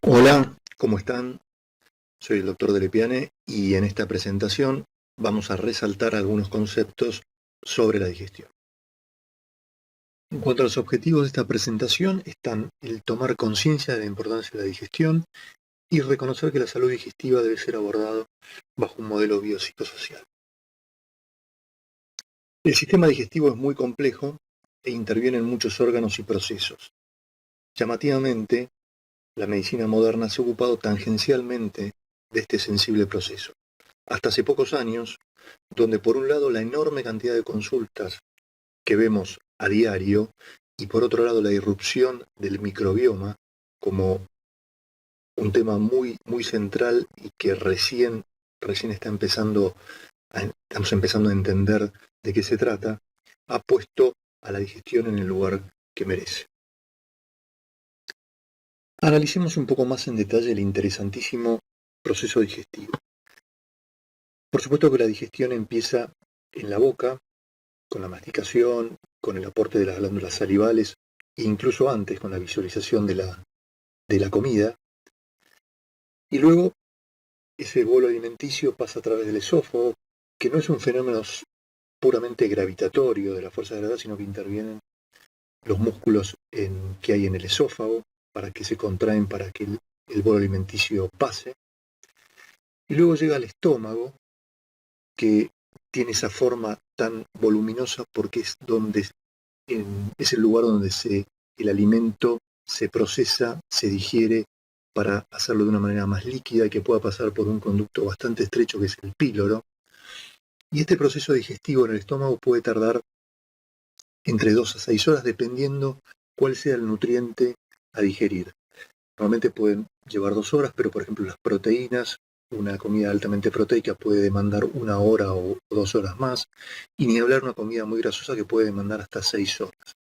Hola, ¿cómo están? Soy el doctor Delepiane y en esta presentación vamos a resaltar algunos conceptos sobre la digestión. En cuanto a los objetivos de esta presentación están el tomar conciencia de la importancia de la digestión y reconocer que la salud digestiva debe ser abordado bajo un modelo biopsicosocial. El sistema digestivo es muy complejo e interviene en muchos órganos y procesos. Llamativamente, la medicina moderna se ha ocupado tangencialmente de este sensible proceso. Hasta hace pocos años, donde por un lado la enorme cantidad de consultas que vemos a diario y por otro lado la irrupción del microbioma como un tema muy central y que recién estamos empezando a entender de qué se trata, ha puesto a la digestión en el lugar que merece. Analicemos un poco más en detalle el interesantísimo proceso digestivo. Por supuesto que la digestión empieza en la boca, con la masticación, con el aporte de las glándulas salivales, e incluso antes con la visualización de la comida. Y luego ese bolo alimenticio pasa a través del esófago, que no es un fenómeno puramente gravitatorio de la fuerza de gravedad, sino que intervienen los músculos que hay en el esófago para que se contraen para que el bolo alimenticio pase. Y luego llega al estómago, que tiene esa forma tan voluminosa porque es el lugar donde el alimento se procesa, se digiere para hacerlo de una manera más líquida y que pueda pasar por un conducto bastante estrecho que es el píloro. Y este proceso digestivo en el estómago puede tardar entre 2 a 6 horas dependiendo cuál sea el nutriente a digerir. Normalmente pueden llevar 2 horas, pero por ejemplo las proteínas, una comida altamente proteica puede demandar 1 hora o 2 horas más, y ni hablar una comida muy grasosa que puede demandar hasta 6 horas.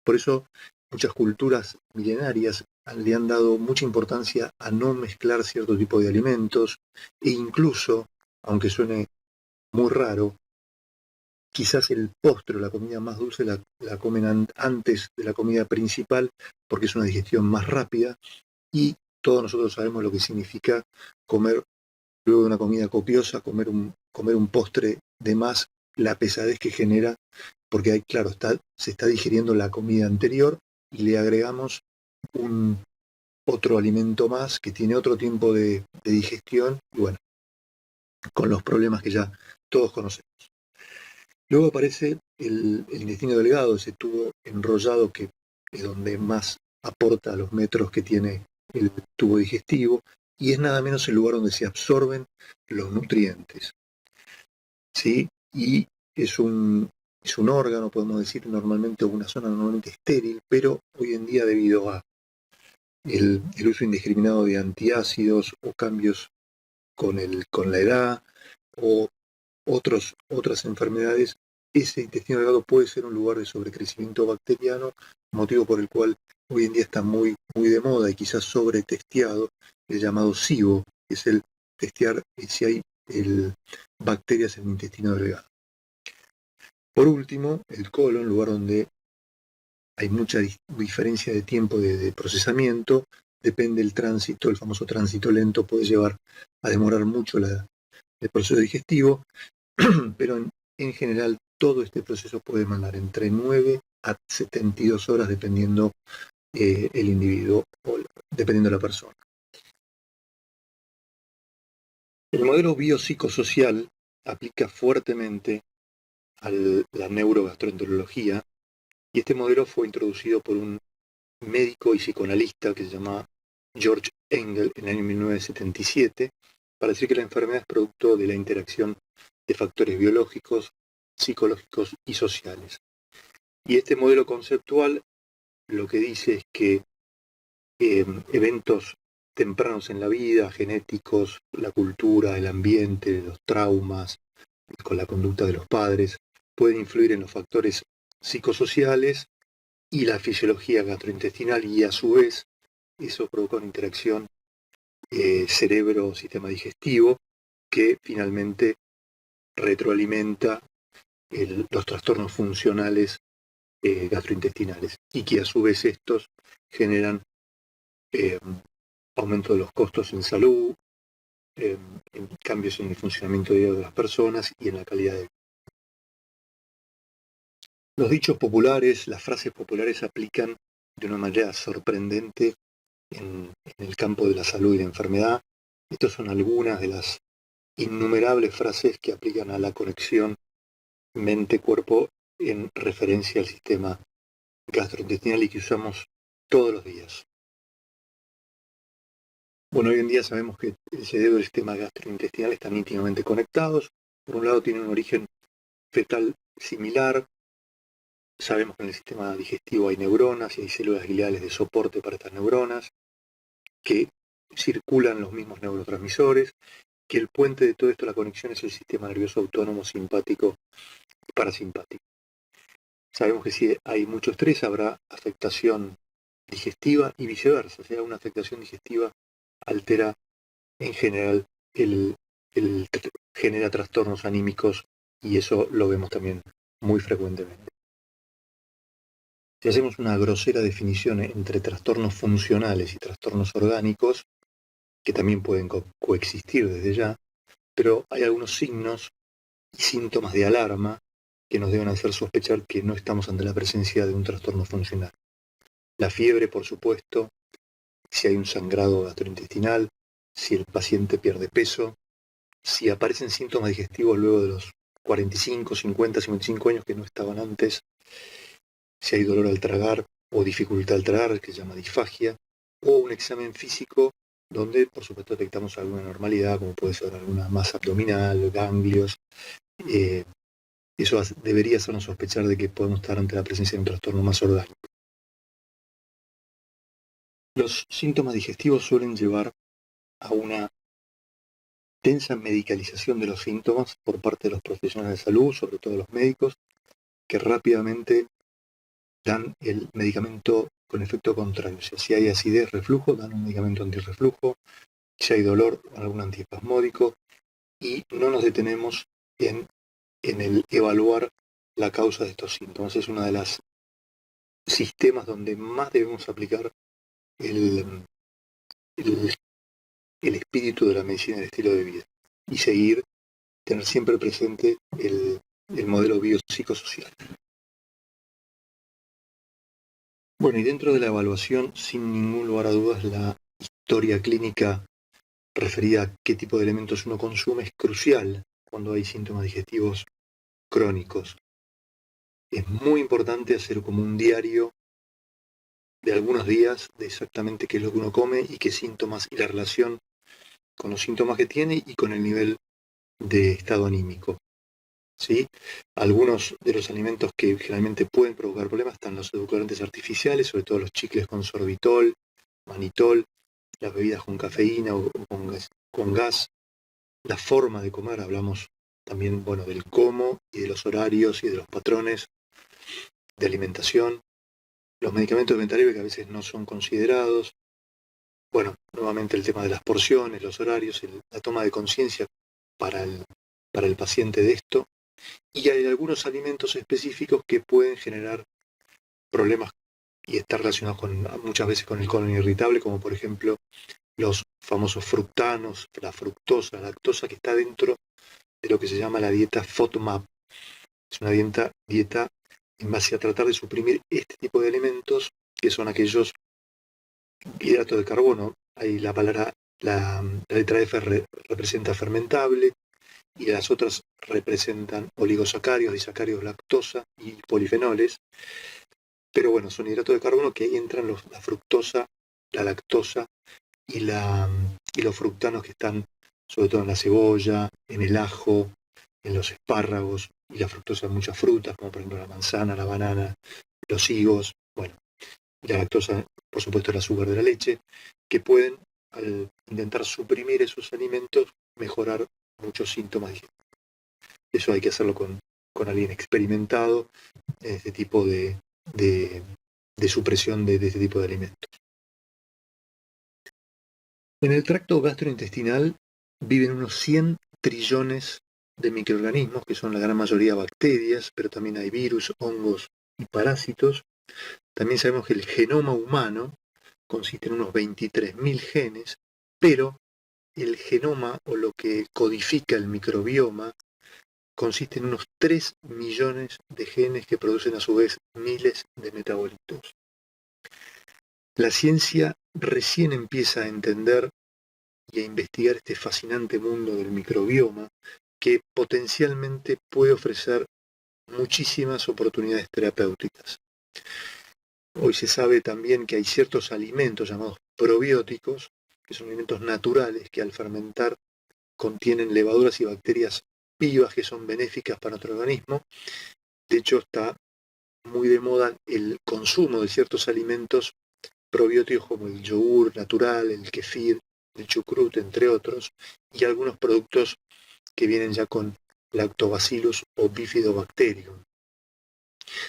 Por eso muchas culturas milenarias le han dado mucha importancia a no mezclar cierto tipo de alimentos e incluso, aunque suene muy raro, quizás el postre o la comida más dulce la comen antes de la comida principal porque es una digestión más rápida y todos nosotros sabemos lo que significa comer luego de una comida copiosa, comer un postre de más, la pesadez que genera, porque ahí, claro, se está digiriendo la comida anterior y le agregamos un otro alimento más que tiene otro tiempo de digestión y bueno, con los problemas que ya todos conocemos. Luego aparece el intestino delgado, ese tubo enrollado que es donde más aporta los metros que tiene el tubo digestivo y es nada menos el lugar donde se absorben los nutrientes. ¿Sí? Y es un órgano, podemos decir, normalmente, una zona normalmente estéril, pero hoy en día debido a el uso indiscriminado de antiácidos o cambios con la edad o otras enfermedades, ese intestino delgado puede ser un lugar de sobrecrecimiento bacteriano, motivo por el cual hoy en día está muy de moda y quizás sobretesteado el llamado SIBO, que es el testear si hay bacterias en el intestino delgado. Por último, el colon, lugar donde hay mucha diferencia de tiempo de procesamiento, depende del tránsito, el famoso tránsito lento puede llevar a demorar mucho el proceso digestivo, pero en general todo este proceso puede demandar entre 9 a 72 horas dependiendo el individuo o dependiendo de la persona. El modelo biopsicosocial aplica fuertemente a la neurogastroenterología y este modelo fue introducido por un médico y psicoanalista que se llama George Engel en el año 1977 para decir que la enfermedad es producto de la interacción de factores biológicos, psicológicos y sociales. Y este modelo conceptual lo que dice es que eventos tempranos en la vida, genéticos, la cultura, el ambiente, los traumas, con la conducta de los padres, pueden influir en los factores psicosociales y la fisiología gastrointestinal y a su vez eso provoca una interacción cerebro-sistema digestivo que finalmente retroalimenta los trastornos funcionales gastrointestinales y que a su vez estos generan aumento de los costos en salud, en cambios en el funcionamiento diario de las personas y en la calidad de vida. Los dichos populares, las frases populares se aplican de una manera sorprendente en el campo de la salud y la enfermedad. Estas son algunas de las innumerables frases que aplican a la conexión mente-cuerpo en referencia al sistema gastrointestinal y que usamos todos los días. Bueno, hoy en día sabemos que el cerebro y el sistema gastrointestinal están íntimamente conectados. Por un lado tienen un origen fetal similar. Sabemos que en el sistema digestivo hay neuronas y hay células gliales de soporte para estas neuronas, que circulan los mismos neurotransmisores, que el puente de todo esto, la conexión, es el sistema nervioso autónomo simpático y parasimpático. Sabemos que si hay mucho estrés habrá afectación digestiva y viceversa. O sea, una afectación digestiva altera en general, genera trastornos anímicos y eso lo vemos también muy frecuentemente. Si hacemos una grosera definición entre trastornos funcionales y trastornos orgánicos, que también pueden coexistir desde ya, pero hay algunos signos y síntomas de alarma que nos deben hacer sospechar que no estamos ante la presencia de un trastorno funcional. La fiebre, por supuesto, si hay un sangrado gastrointestinal, si el paciente pierde peso, si aparecen síntomas digestivos luego de los 45, 50, 55 años que no estaban antes, si hay dolor al tragar o dificultad al tragar, que se llama disfagia, o un examen físico donde, por supuesto, detectamos alguna anormalidad, como puede ser alguna masa abdominal, ganglios. Eso debería hacernos sospechar de que podemos estar ante la presencia de un trastorno más orgánico. Los síntomas digestivos suelen llevar a una tensa medicalización de los síntomas por parte de los profesionales de salud, sobre todo los médicos, que rápidamente dan el medicamento con efecto contrario. O sea, si hay acidez, reflujo, dan un medicamento antirreflujo. Si hay dolor, algún antiespasmódico. Y no nos detenemos en el evaluar la causa de estos síntomas. Es uno de los sistemas donde más debemos aplicar el espíritu de la medicina del estilo de vida y tener siempre presente el modelo biopsicosocial. Bueno, y dentro de la evaluación, sin ningún lugar a dudas, la historia clínica referida a qué tipo de elementos uno consume es crucial cuando hay síntomas digestivos crónicos. Es muy importante hacer como un diario de algunos días de exactamente qué es lo que uno come y qué síntomas y la relación con los síntomas que tiene y con el nivel de estado anímico. ¿Sí? Algunos de los alimentos que generalmente pueden provocar problemas están los edulcorantes artificiales, sobre todo los chicles con sorbitol, manitol, las bebidas con cafeína o con gas, la forma de comer, hablamos también, bueno, del cómo y de los horarios y de los patrones de alimentación, los medicamentos de venta libre que a veces no son considerados, bueno, nuevamente el tema de las porciones, los horarios, la toma de conciencia para el paciente de esto. Y hay algunos alimentos específicos que pueden generar problemas y estar relacionados muchas veces con el colon irritable, como por ejemplo los famosos fructanos, la fructosa, la lactosa, que está dentro de lo que se llama la dieta FODMAP. Es una dieta en base a tratar de suprimir este tipo de alimentos, que son aquellos hidratos de carbono. Ahí la letra F representa fermentable, y las otras representan oligosacáridos, disacáridos, lactosa y polifenoles. Pero bueno, son hidratos de carbono que ahí entran la fructosa, la lactosa y los fructanos, que están sobre todo en la cebolla, en el ajo, en los espárragos, y la fructosa en muchas frutas, como por ejemplo la manzana, la banana, los higos, bueno, y la lactosa, por supuesto, el azúcar de la leche, que pueden, al intentar suprimir esos alimentos, mejorar muchos síntomas digestivos. Eso hay que hacerlo con alguien experimentado en este tipo de supresión de este tipo de alimentos. En el tracto gastrointestinal viven unos 100 trillones de microorganismos, que son la gran mayoría bacterias, pero también hay virus, hongos y parásitos. También sabemos que el genoma humano consiste en unos 23.000 genes, pero el genoma o lo que codifica el microbioma consiste en unos 3 millones de genes que producen a su vez miles de metabolitos. La ciencia recién empieza a entender y a investigar este fascinante mundo del microbioma que potencialmente puede ofrecer muchísimas oportunidades terapéuticas. Hoy se sabe también que hay ciertos alimentos llamados probióticos, que son alimentos naturales que al fermentar contienen levaduras y bacterias vivas que son benéficas para nuestro organismo. De hecho, está muy de moda el consumo de ciertos alimentos probióticos como el yogur natural, el kefir, el chucrut, entre otros, y algunos productos que vienen ya con lactobacillus o bifidobacterium.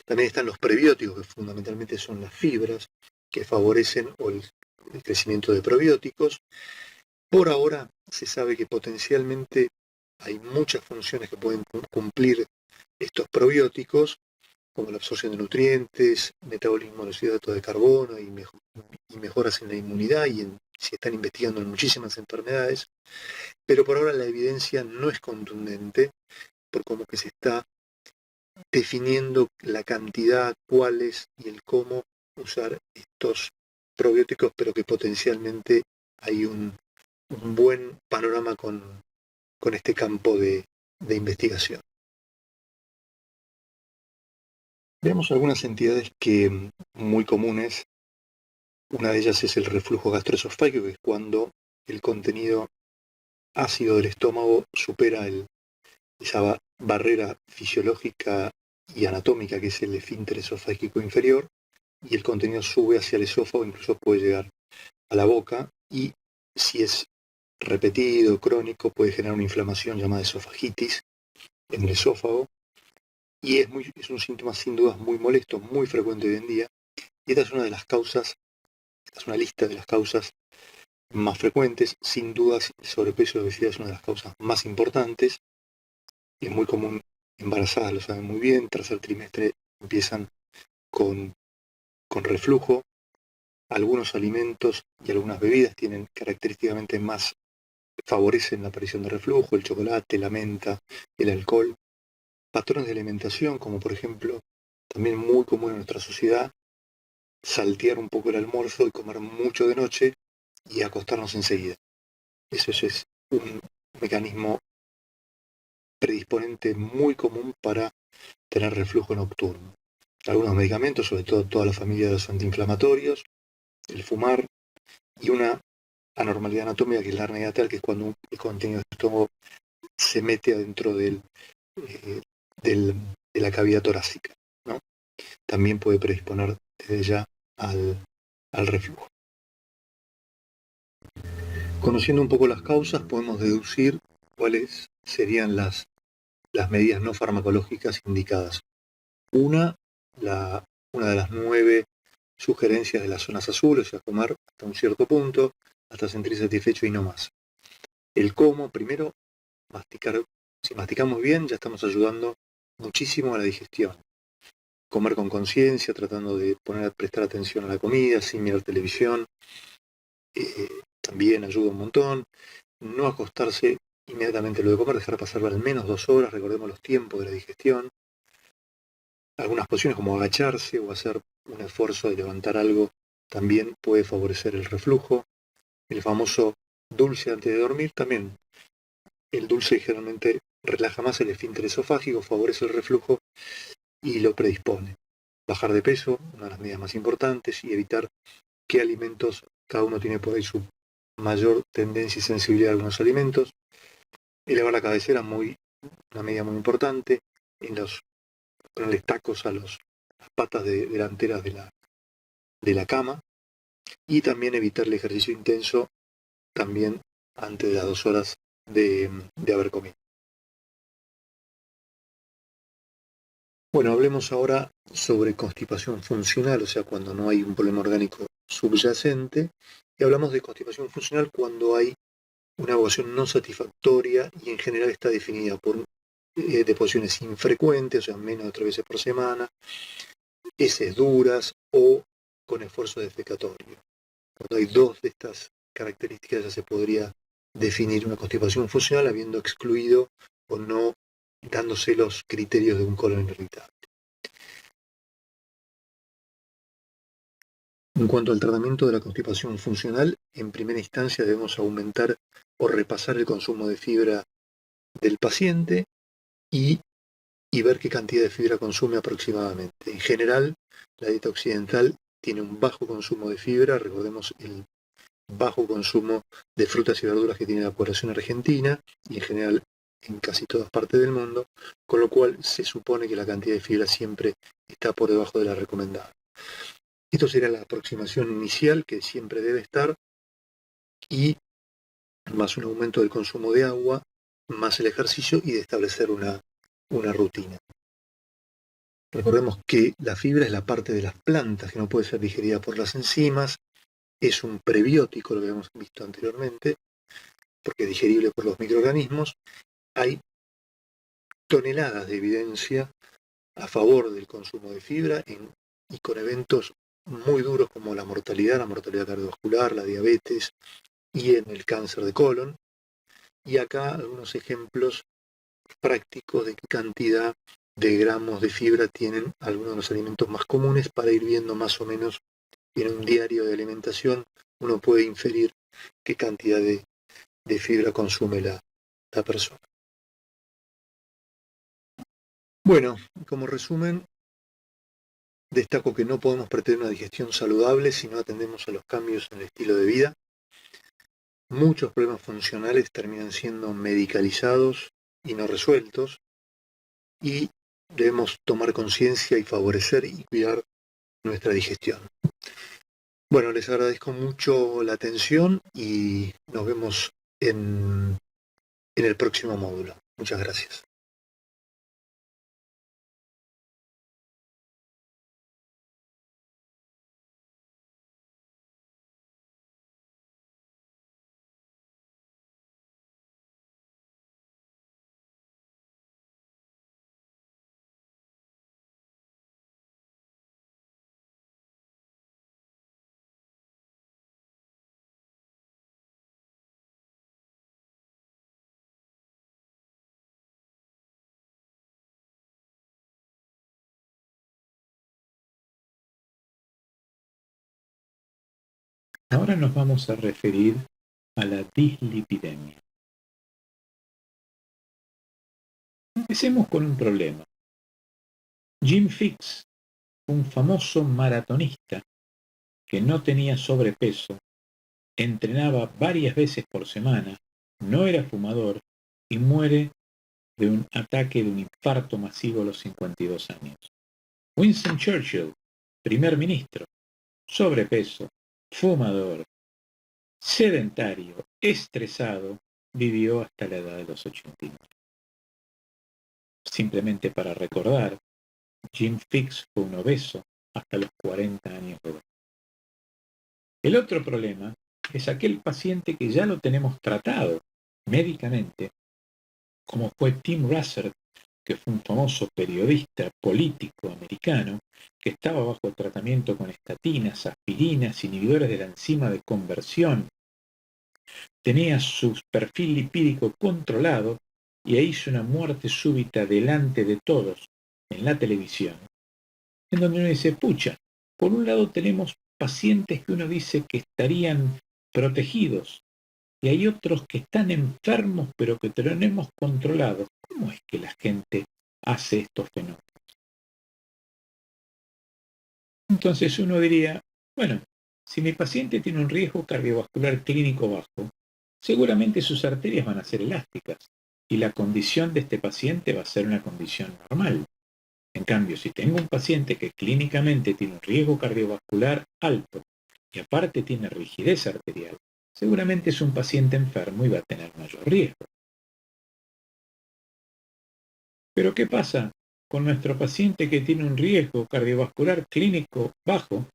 También están los prebióticos, que fundamentalmente son las fibras, que favorecen el crecimiento de probióticos. Por ahora se sabe que potencialmente hay muchas funciones que pueden cumplir estos probióticos, como la absorción de nutrientes, metabolismo de los hidratos de carbono y mejoras en la inmunidad, y se están investigando en muchísimas enfermedades, pero por ahora la evidencia no es contundente, por como que se está definiendo la cantidad, cuáles y el cómo usar estos probióticos, pero que potencialmente hay un buen panorama con este campo de investigación. Veamos algunas entidades que muy comunes. Una de ellas es el reflujo gastroesofágico, que es cuando el contenido ácido del estómago supera esa barrera fisiológica y anatómica que es el esfínter esofágico inferior, y el contenido sube hacia el esófago, incluso puede llegar a la boca, y si es repetido, crónico, puede generar una inflamación llamada esofagitis en el esófago, y es un síntoma sin dudas muy molesto, muy frecuente hoy en día, y esta es una de las causas, esta es una lista de las causas más frecuentes. Sin dudas el sobrepeso y la obesidad es una de las causas más importantes, es muy común, embarazadas lo saben muy bien, tercer trimestre empiezan con reflujo. Algunos alimentos y algunas bebidas tienen característicamente más, favorecen la aparición de reflujo, el chocolate, la menta, el alcohol. Patrones de alimentación, como por ejemplo, también muy común en nuestra sociedad, saltear un poco el almuerzo y comer mucho de noche y acostarnos enseguida. Eso es un mecanismo predisponente muy común para tener reflujo nocturno. Algunos medicamentos, sobre todo toda la familia de los antiinflamatorios, el fumar y una anormalidad anatómica que es la hernia hiatal, que es cuando el contenido del estómago se mete adentro de la cavidad torácica, ¿no? También puede predisponer desde ya al reflujo. Conociendo un poco las causas, podemos deducir cuáles serían las medidas no farmacológicas indicadas. Una de las 9 sugerencias de las zonas azules, o sea, comer hasta un cierto punto, hasta sentirse satisfecho y no más. El cómo, primero, masticar. Si masticamos bien, ya estamos ayudando muchísimo a la digestión. Comer con conciencia, tratando de prestar atención a la comida, sin mirar televisión, también ayuda un montón. No acostarse inmediatamente luego de comer, dejar pasar al menos 2 horas, recordemos los tiempos de la digestión. Algunas posiciones como agacharse o hacer un esfuerzo de levantar algo también puede favorecer el reflujo. El famoso dulce antes de dormir también. El dulce generalmente relaja más el esfínter esofágico, favorece el reflujo y lo predispone. Bajar de peso, una de las medidas más importantes, y evitar qué alimentos, cada uno tiene por ahí su mayor tendencia y sensibilidad a algunos alimentos. Elevar la cabecera, una medida muy importante. Ponerle tacos a las patas delanteras de la cama, y también evitar el ejercicio intenso también antes de las 2 horas de haber comido. Bueno, hablemos ahora sobre constipación funcional, o sea, cuando no hay un problema orgánico subyacente, y hablamos de constipación funcional cuando hay una evacuación no satisfactoria y en general está definida por deposiciones infrecuentes, o sea, menos de 3 veces por semana, heces duras o con esfuerzo defecatorio. Cuando hay dos de estas características ya se podría definir una constipación funcional habiendo excluido o no dándose los criterios de un colon irritable. En cuanto al tratamiento de la constipación funcional, en primera instancia debemos aumentar o repasar el consumo de fibra del paciente y ver qué cantidad de fibra consume aproximadamente. En general, la dieta occidental tiene un bajo consumo de fibra, recordemos el bajo consumo de frutas y verduras que tiene la población argentina y en general en casi todas partes del mundo, con lo cual se supone que la cantidad de fibra siempre está por debajo de la recomendada. Esto sería la aproximación inicial que siempre debe estar y más un aumento del consumo de agua, más el ejercicio y de establecer una rutina. Recordemos que la fibra es la parte de las plantas que no puede ser digerida por las enzimas, es un prebiótico, lo que hemos visto anteriormente, porque es digerible por los microorganismos. Hay toneladas de evidencia a favor del consumo de fibra y con eventos muy duros como la mortalidad cardiovascular, la diabetes y en el cáncer de colon. Y acá algunos ejemplos prácticos de qué cantidad de gramos de fibra tienen algunos de los alimentos más comunes para ir viendo más o menos en un diario de alimentación. Uno puede inferir qué cantidad de fibra consume la persona. Bueno, como resumen, destaco que no podemos pretender una digestión saludable si no atendemos a los cambios en el estilo de vida. Muchos problemas funcionales terminan siendo medicalizados y no resueltos, y debemos tomar conciencia y favorecer y cuidar nuestra digestión. Bueno, les agradezco mucho la atención y nos vemos en el próximo módulo. Muchas gracias. Ahora nos vamos a referir a la dislipidemia. Empecemos con un problema. Jim Fixx, un famoso maratonista que no tenía sobrepeso, entrenaba varias veces por semana, no era fumador y muere de un ataque de un infarto masivo a los 52 años. Winston Churchill, primer ministro, sobrepeso, fumador, sedentario, estresado, vivió hasta la edad de los 89. Simplemente para recordar, Jim Fixx fue un obeso hasta los 40 años de edad. El otro problema es aquel paciente que ya lo tenemos tratado médicamente, como fue Tim Russert, que fue un famoso periodista político americano que estaba bajo tratamiento con estatinas, aspirinas, inhibidores de la enzima de conversión, tenía su perfil lipídico controlado y hizo una muerte súbita delante de todos en la televisión, en donde uno dice, pucha, por un lado tenemos pacientes que uno dice que estarían protegidos y hay otros que están enfermos pero que tenemos controlados. ¿Cómo es que la gente hace estos fenómenos? Entonces uno diría, bueno, si mi paciente tiene un riesgo cardiovascular clínico bajo, seguramente sus arterias van a ser elásticas y la condición de este paciente va a ser una condición normal. En cambio, si tengo un paciente que clínicamente tiene un riesgo cardiovascular alto y aparte tiene rigidez arterial, seguramente es un paciente enfermo y va a tener mayor riesgo. Pero ¿qué pasa con nuestro paciente que tiene un riesgo cardiovascular clínico bajo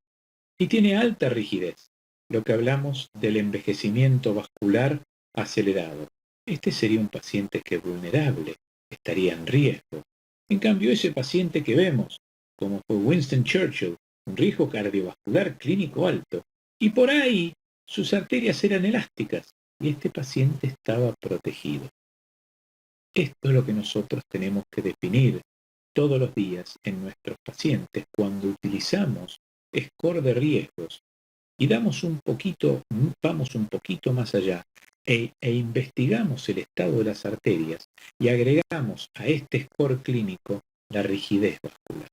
y tiene alta rigidez? Lo que hablamos del envejecimiento vascular acelerado. Este sería un paciente que es vulnerable, estaría en riesgo. En cambio, ese paciente que vemos, como fue Winston Churchill, un riesgo cardiovascular clínico alto, Y por ahí sus arterias eran elásticas y este paciente estaba protegido. Esto es lo que nosotros tenemos que definir todos los días en nuestros pacientes cuando utilizamos score de riesgos y vamos un poquito más allá e investigamos el estado de las arterias y agregamos a este score clínico la rigidez vascular.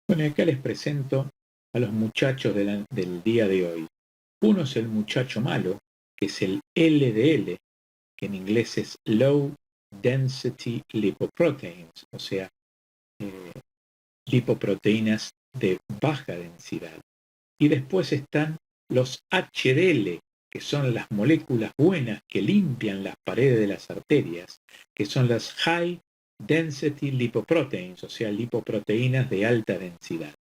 Bueno, acá les presento a los muchachos del día de hoy. Uno es el muchacho malo, que es el LDL, que en inglés es Low Density Lipoproteins, o sea, lipoproteínas de baja densidad. Y después están los HDL, que son las moléculas buenas que limpian las paredes de las arterias, que son las High Density Lipoproteins, o sea, lipoproteínas de alta densidad.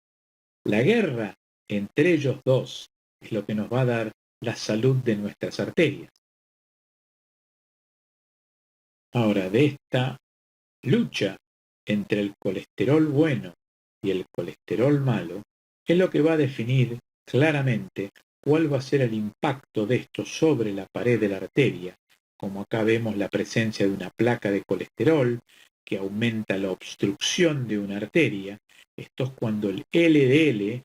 La guerra entre ellos dos es lo que nos va a dar la salud de nuestras arterias. Ahora, de esta lucha entre el colesterol bueno y el colesterol malo, es lo que va a definir claramente cuál va a ser el impacto de esto sobre la pared de la arteria. Como acá vemos la presencia de una placa de colesterol que aumenta la obstrucción de una arteria. Esto es cuando el LDL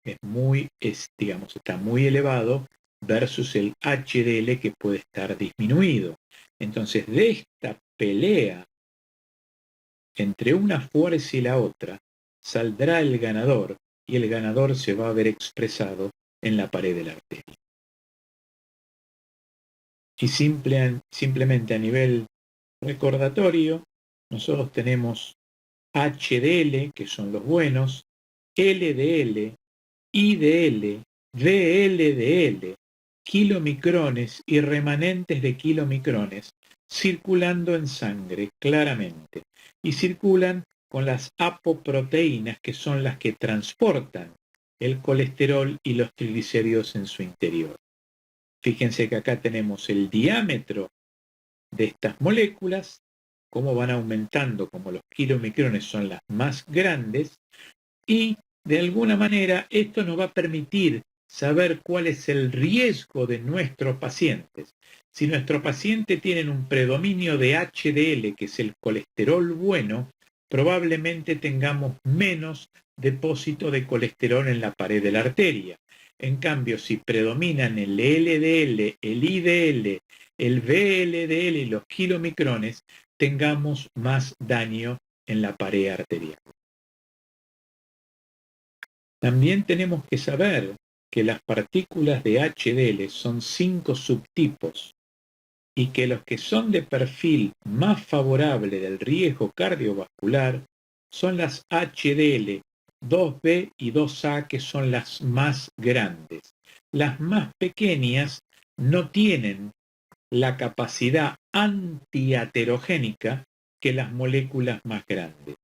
está muy elevado versus el HDL que puede estar disminuido. Entonces, de esta pelea entre una fuerza y la otra, saldrá el ganador y el ganador se va a ver expresado en la pared de la arteria. Y simplemente a nivel recordatorio, nosotros tenemos HDL, que son los buenos, LDL, IDL, VLDL, kilomicrones y remanentes de kilomicrones circulando en sangre claramente y circulan con las apoproteínas que son las que transportan el colesterol y los triglicéridos en su interior. Fíjense que acá tenemos el diámetro de estas moléculas, cómo van aumentando, como los kilomicrones son las más grandes, y de alguna manera esto nos va a permitir saber cuál es el riesgo de nuestros pacientes. Si nuestros pacientes tienen un predominio de HDL, que es el colesterol bueno, probablemente tengamos menos depósito de colesterol en la pared de la arteria. En cambio, si predominan el LDL, el IDL, el VLDL y los kilomicrones, tengamos más daño en la pared arterial. También tenemos que saber que las partículas de HDL son 5 subtipos y que los que son de perfil más favorable del riesgo cardiovascular son las HDL 2B y 2A, que son las más grandes. Las más pequeñas no tienen la capacidad antiaterogénica que las moléculas más grandes.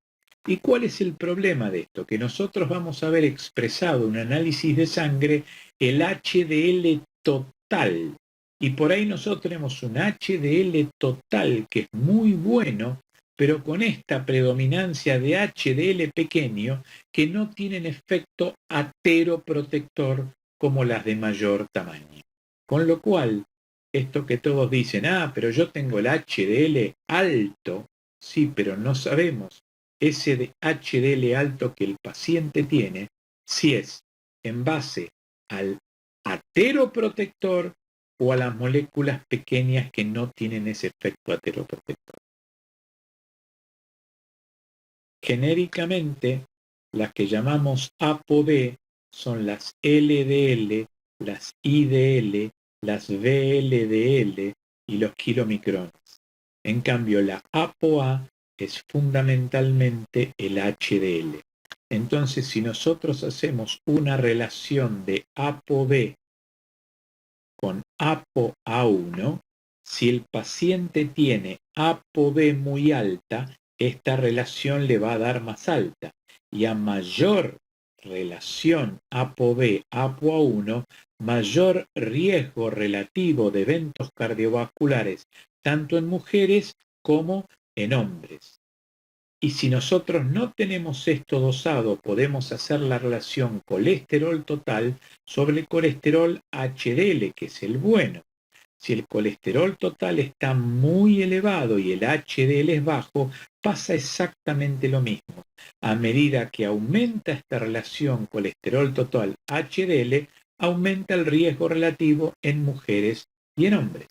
¿Y cuál es el problema de esto? Que nosotros vamos a ver expresado en un análisis de sangre el HDL total. Y por ahí nosotros tenemos un HDL total que es muy bueno, pero con esta predominancia de HDL pequeño que no tienen efecto ateroprotector como las de mayor tamaño. Con lo cual, esto que todos dicen, pero yo tengo el HDL alto, sí, pero no sabemos ese HDL alto que el paciente tiene, si es en base al ateroprotector o a las moléculas pequeñas que no tienen ese efecto ateroprotector. Genéricamente, las que llamamos ApoB son las LDL, las IDL, las VLDL y los kilomicrones. En cambio, la ApoA es fundamentalmente el HDL. Entonces, si nosotros hacemos una relación de ApoB con ApoA1, si el paciente tiene ApoB muy alta, esta relación le va a dar más alta. Y a mayor relación ApoB-ApoA1, mayor riesgo relativo de eventos cardiovasculares, tanto en mujeres como en hombres. Y si nosotros no tenemos esto dosado, podemos hacer la relación colesterol total sobre el colesterol HDL, que es el bueno. Si el colesterol total está muy elevado y el HDL es bajo, pasa exactamente lo mismo. A medida que aumenta esta relación colesterol total HDL, aumenta el riesgo relativo en mujeres y en hombres.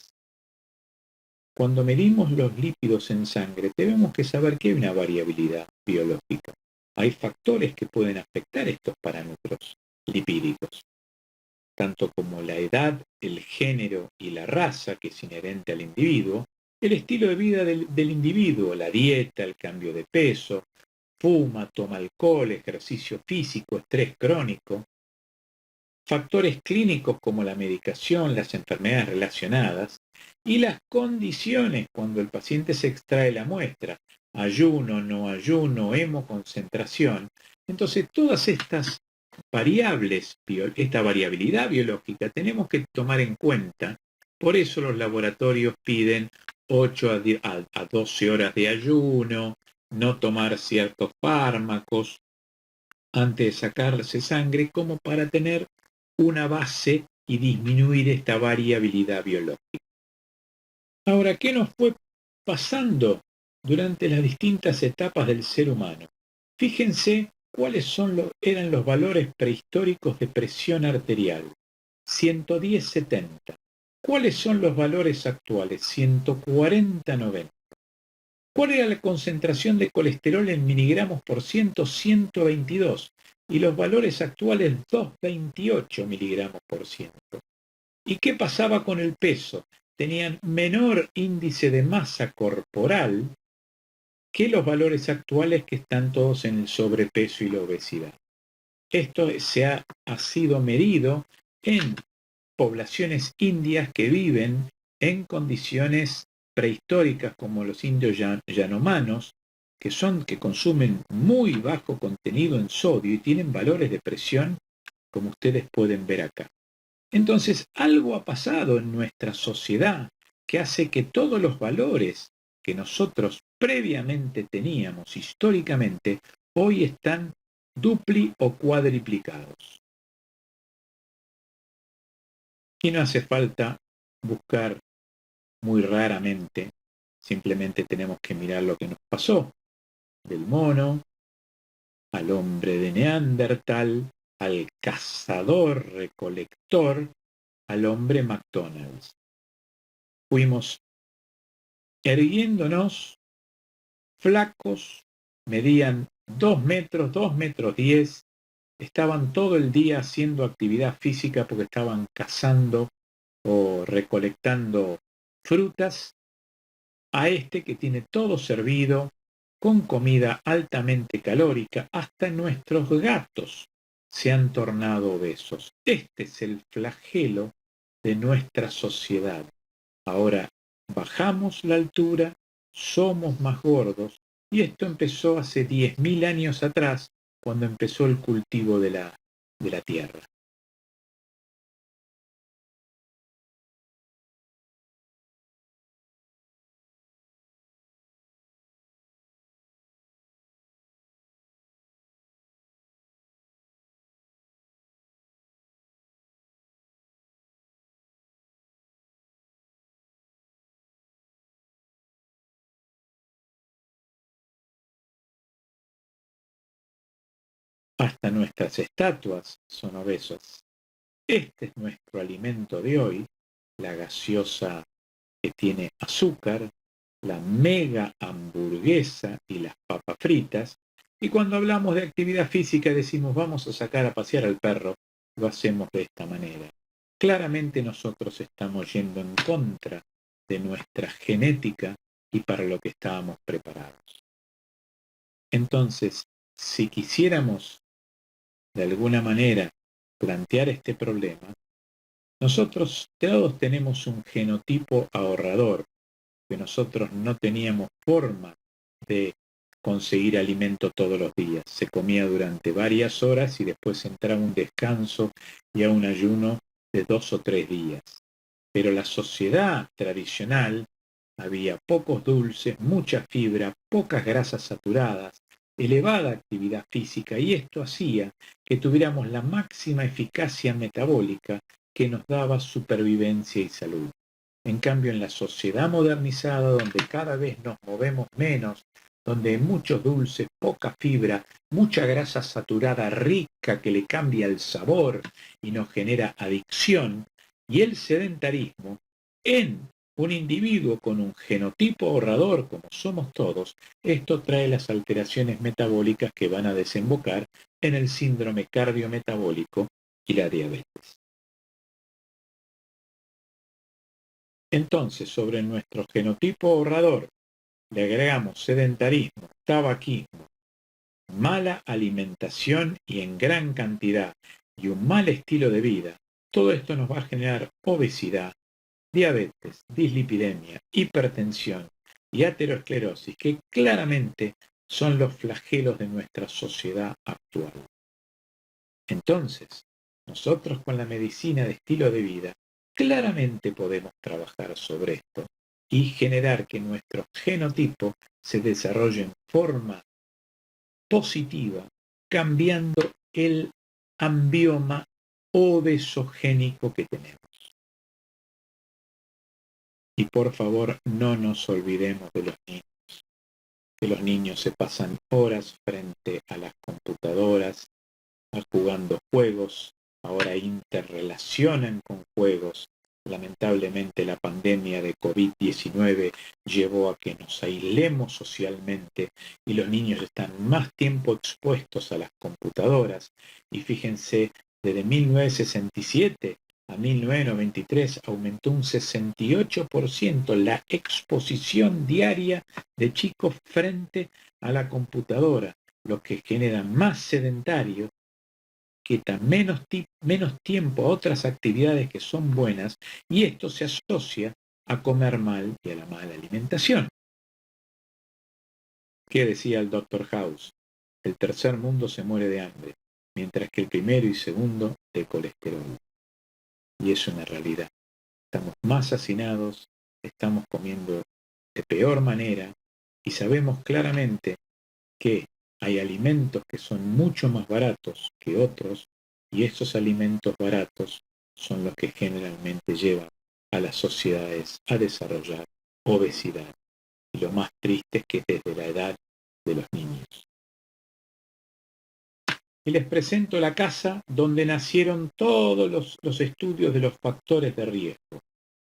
Cuando medimos los lípidos en sangre, tenemos que saber que hay una variabilidad biológica. Hay factores que pueden afectar estos parámetros lipídicos, tanto como la edad, el género y la raza, que es inherente al individuo, el estilo de vida del individuo, la dieta, el cambio de peso, fuma, toma alcohol, ejercicio físico, estrés crónico, factores clínicos como la medicación, las enfermedades relacionadas y las condiciones cuando el paciente se extrae la muestra, ayuno, no ayuno, hemoconcentración. Entonces, todas estas variables, esta variabilidad biológica, tenemos que tomar en cuenta. Por eso los laboratorios piden 8 a 12 horas de ayuno, no tomar ciertos fármacos antes de sacarse sangre, como para tener una base y disminuir esta variabilidad biológica. Ahora, ¿qué nos fue pasando durante las distintas etapas del ser humano? Fíjense cuáles eran los valores prehistóricos de presión arterial. 110/70. ¿Cuáles son los valores actuales? 140/90. ¿Cuál era la concentración de colesterol en miligramos por ciento? 122. Y los valores actuales, 228 miligramos por ciento. ¿Y qué pasaba con el peso? Tenían menor índice de masa corporal que los valores actuales, que están todos en el sobrepeso y la obesidad. Esto ha sido medido en poblaciones indias que viven en condiciones prehistóricas, como los indios yanomanos, que consumen muy bajo contenido en sodio y tienen valores de presión como ustedes pueden ver acá. Entonces, algo ha pasado en nuestra sociedad que hace que todos los valores que nosotros previamente teníamos históricamente, hoy están dupli o cuadriplicados. Y no hace falta buscar muy raramente, simplemente tenemos que mirar lo que nos pasó, del mono al hombre de Neandertal, al cazador-recolector, al hombre McDonald's. Fuimos erguiéndonos, flacos, medían 2 metros, 2 metros 10, estaban todo el día haciendo actividad física porque estaban cazando o recolectando frutas, a este que tiene todo servido, con comida altamente calórica. Hasta nuestros gatos se han tornado obesos. Este es el flagelo de nuestra sociedad. Ahora bajamos la altura, somos más gordos, y esto empezó hace 10.000 años atrás, cuando empezó el cultivo de la tierra. Hasta nuestras estatuas son obesas. Este es nuestro alimento de hoy, la gaseosa que tiene azúcar, la mega hamburguesa y las papas fritas. Y cuando hablamos de actividad física decimos vamos a sacar a pasear al perro, lo hacemos de esta manera. Claramente nosotros estamos yendo en contra de nuestra genética y para lo que estábamos preparados. Entonces, si quisiéramos de alguna manera plantear este problema, nosotros todos tenemos un genotipo ahorrador, que nosotros no teníamos forma de conseguir alimento todos los días. Se comía durante varias horas y después entraba un descanso y a un ayuno de 2 o 3 días. Pero la sociedad tradicional Había pocos dulces, mucha fibra, pocas grasas saturadas, elevada actividad física, y esto hacía que tuviéramos la máxima eficacia metabólica que nos daba supervivencia y salud. En cambio, en la sociedad modernizada, donde cada vez nos movemos menos, donde hay muchos dulces, poca fibra, mucha grasa saturada rica que le cambia el sabor y nos genera adicción, y el sedentarismo, en un individuo con un genotipo ahorrador como somos todos, esto trae las alteraciones metabólicas que van a desembocar en el síndrome cardiometabólico y la diabetes. Entonces, sobre nuestro genotipo ahorrador le agregamos sedentarismo, tabaquismo, mala alimentación y en gran cantidad y un mal estilo de vida. Todo esto nos va a generar obesidad, diabetes, dislipidemia, hipertensión y aterosclerosis, que claramente son los flagelos de nuestra sociedad actual. Entonces, nosotros con la medicina de estilo de vida claramente podemos trabajar sobre esto y generar que nuestro genotipo se desarrolle en forma positiva, cambiando el ambioma obesogénico que tenemos. Y por favor, no nos olvidemos de los niños, que los niños se pasan horas frente a las computadoras, jugando juegos, ahora interrelacionan con juegos. Lamentablemente la pandemia de COVID-19 llevó a que nos aislemos socialmente y los niños están más tiempo expuestos a las computadoras. Y fíjense, desde 1967 a 1993 aumentó un 68% la exposición diaria de chicos frente a la computadora, lo que genera más sedentario, quitan menos tiempo a otras actividades que son buenas, y esto se asocia a comer mal y a la mala alimentación. ¿Qué decía el Dr. House? El tercer mundo se muere de hambre, mientras que el primero y segundo de colesterol. Y es una realidad. Estamos más hacinados, estamos comiendo de peor manera y sabemos claramente que hay alimentos que son mucho más baratos que otros, y estos alimentos baratos son los que generalmente llevan a las sociedades a desarrollar obesidad. Y lo más triste es que desde la edad de los niños. Y les presento la casa donde nacieron todos los estudios de los factores de riesgo.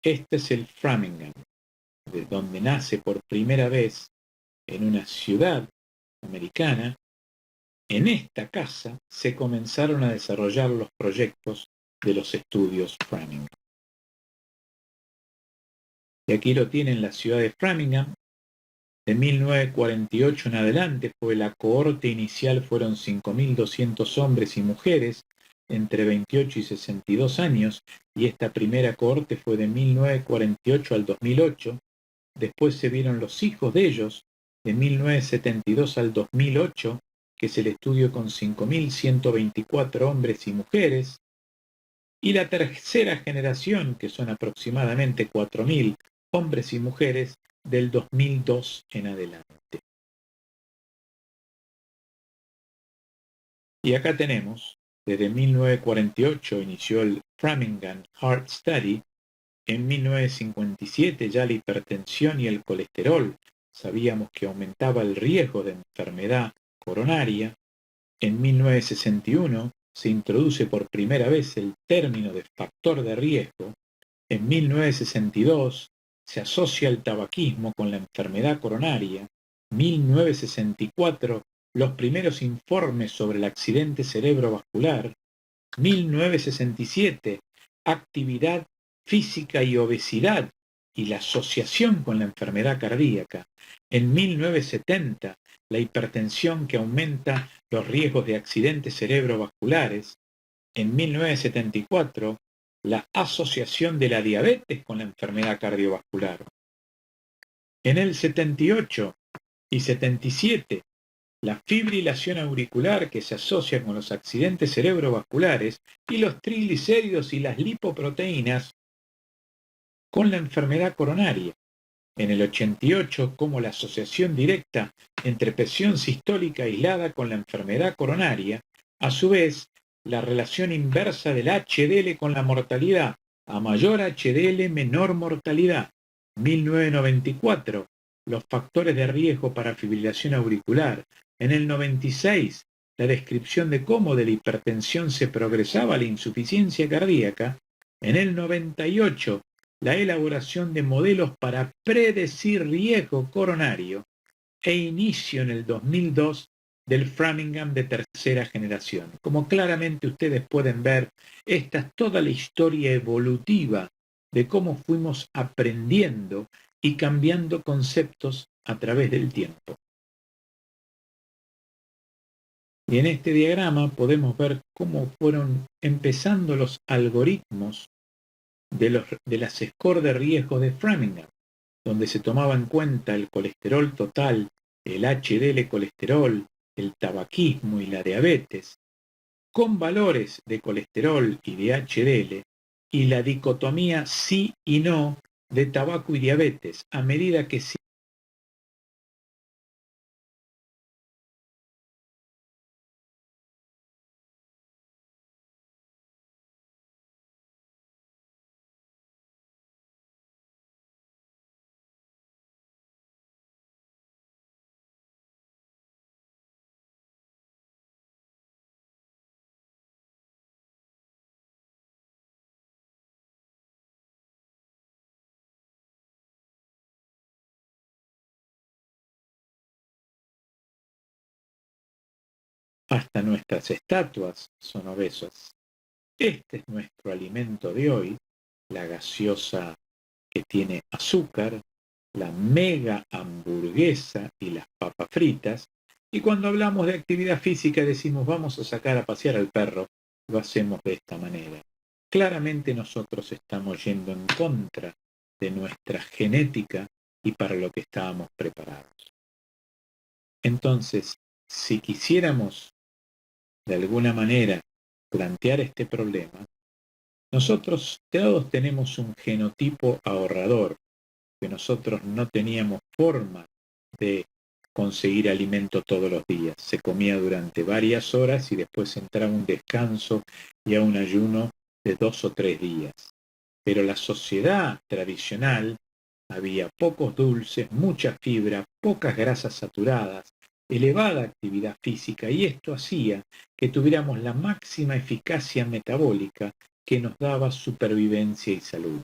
Este es el Framingham, de donde nace por primera vez en una ciudad americana. En esta casa se comenzaron a desarrollar los proyectos de los estudios Framingham. Y aquí lo tienen, la ciudad de Framingham. De 1948 en adelante la cohorte inicial fueron 5.200 hombres y mujeres entre 28 y 62 años, y esta primera cohorte fue de 1948 al 2008. Después se vieron los hijos de ellos, de 1972 al 2008, que es el estudio con 5.124 hombres y mujeres, y la tercera generación, que son aproximadamente 4.000 hombres y mujeres, del 2002 en adelante. Y acá tenemos, desde 1948 inició el Framingham Heart Study. En 1957 ya la hipertensión y el colesterol sabíamos que aumentaba el riesgo de enfermedad coronaria. En 1961 se introduce por primera vez el término de factor de riesgo. En 1962 se asocia el tabaquismo con la enfermedad coronaria. 1964 los primeros informes sobre el accidente cerebrovascular. 1967 actividad física y obesidad y la asociación con la enfermedad cardíaca. En 1970 la hipertensión que aumenta los riesgos de accidentes cerebrovasculares. En 1974 la asociación de la diabetes con la enfermedad cardiovascular. En el 78 y 77 la fibrilación auricular que se asocia con los accidentes cerebrovasculares, y los triglicéridos y las lipoproteínas con la enfermedad coronaria. En el 88, como la asociación directa entre presión sistólica aislada con la enfermedad coronaria, a su vez, la relación inversa del HDL con la mortalidad, a mayor HDL, menor mortalidad. 1994, los factores de riesgo para fibrilación auricular. En el 96, la descripción de cómo de la hipertensión se progresaba a la insuficiencia cardíaca. En el 98, la elaboración de modelos para predecir riesgo coronario e inicio en el 2002 del Framingham de tercera generación. Como claramente ustedes pueden ver, esta es toda la historia evolutiva de cómo fuimos aprendiendo y cambiando conceptos a través del tiempo. Y en este diagrama podemos ver cómo fueron empezando los algoritmos de las scores de riesgo de Framingham, donde se tomaba en cuenta el colesterol total, el HDL colesterol, el tabaquismo y la diabetes, con valores de colesterol y de HDL, y la dicotomía sí y no de tabaco y diabetes, a medida que sí. Hasta nuestras estatuas son obesas. Este es nuestro alimento de hoy, la gaseosa que tiene azúcar, la mega hamburguesa y las papas fritas. Y cuando hablamos de actividad física decimos vamos a sacar a pasear al perro, lo hacemos de esta manera. Claramente nosotros estamos yendo en contra de nuestra genética y para lo que estábamos preparados. Entonces, si quisiéramos de alguna manera plantear este problema, nosotros todos tenemos un genotipo ahorrador, que nosotros no teníamos forma de conseguir alimento todos los días. Se comía durante varias horas y después entraba un descanso y a un ayuno de 2 o 3 días. Pero la sociedad tradicional había pocos dulces, mucha fibra, pocas grasas saturadas, elevada actividad física, y esto hacía que tuviéramos la máxima eficacia metabólica que nos daba supervivencia y salud.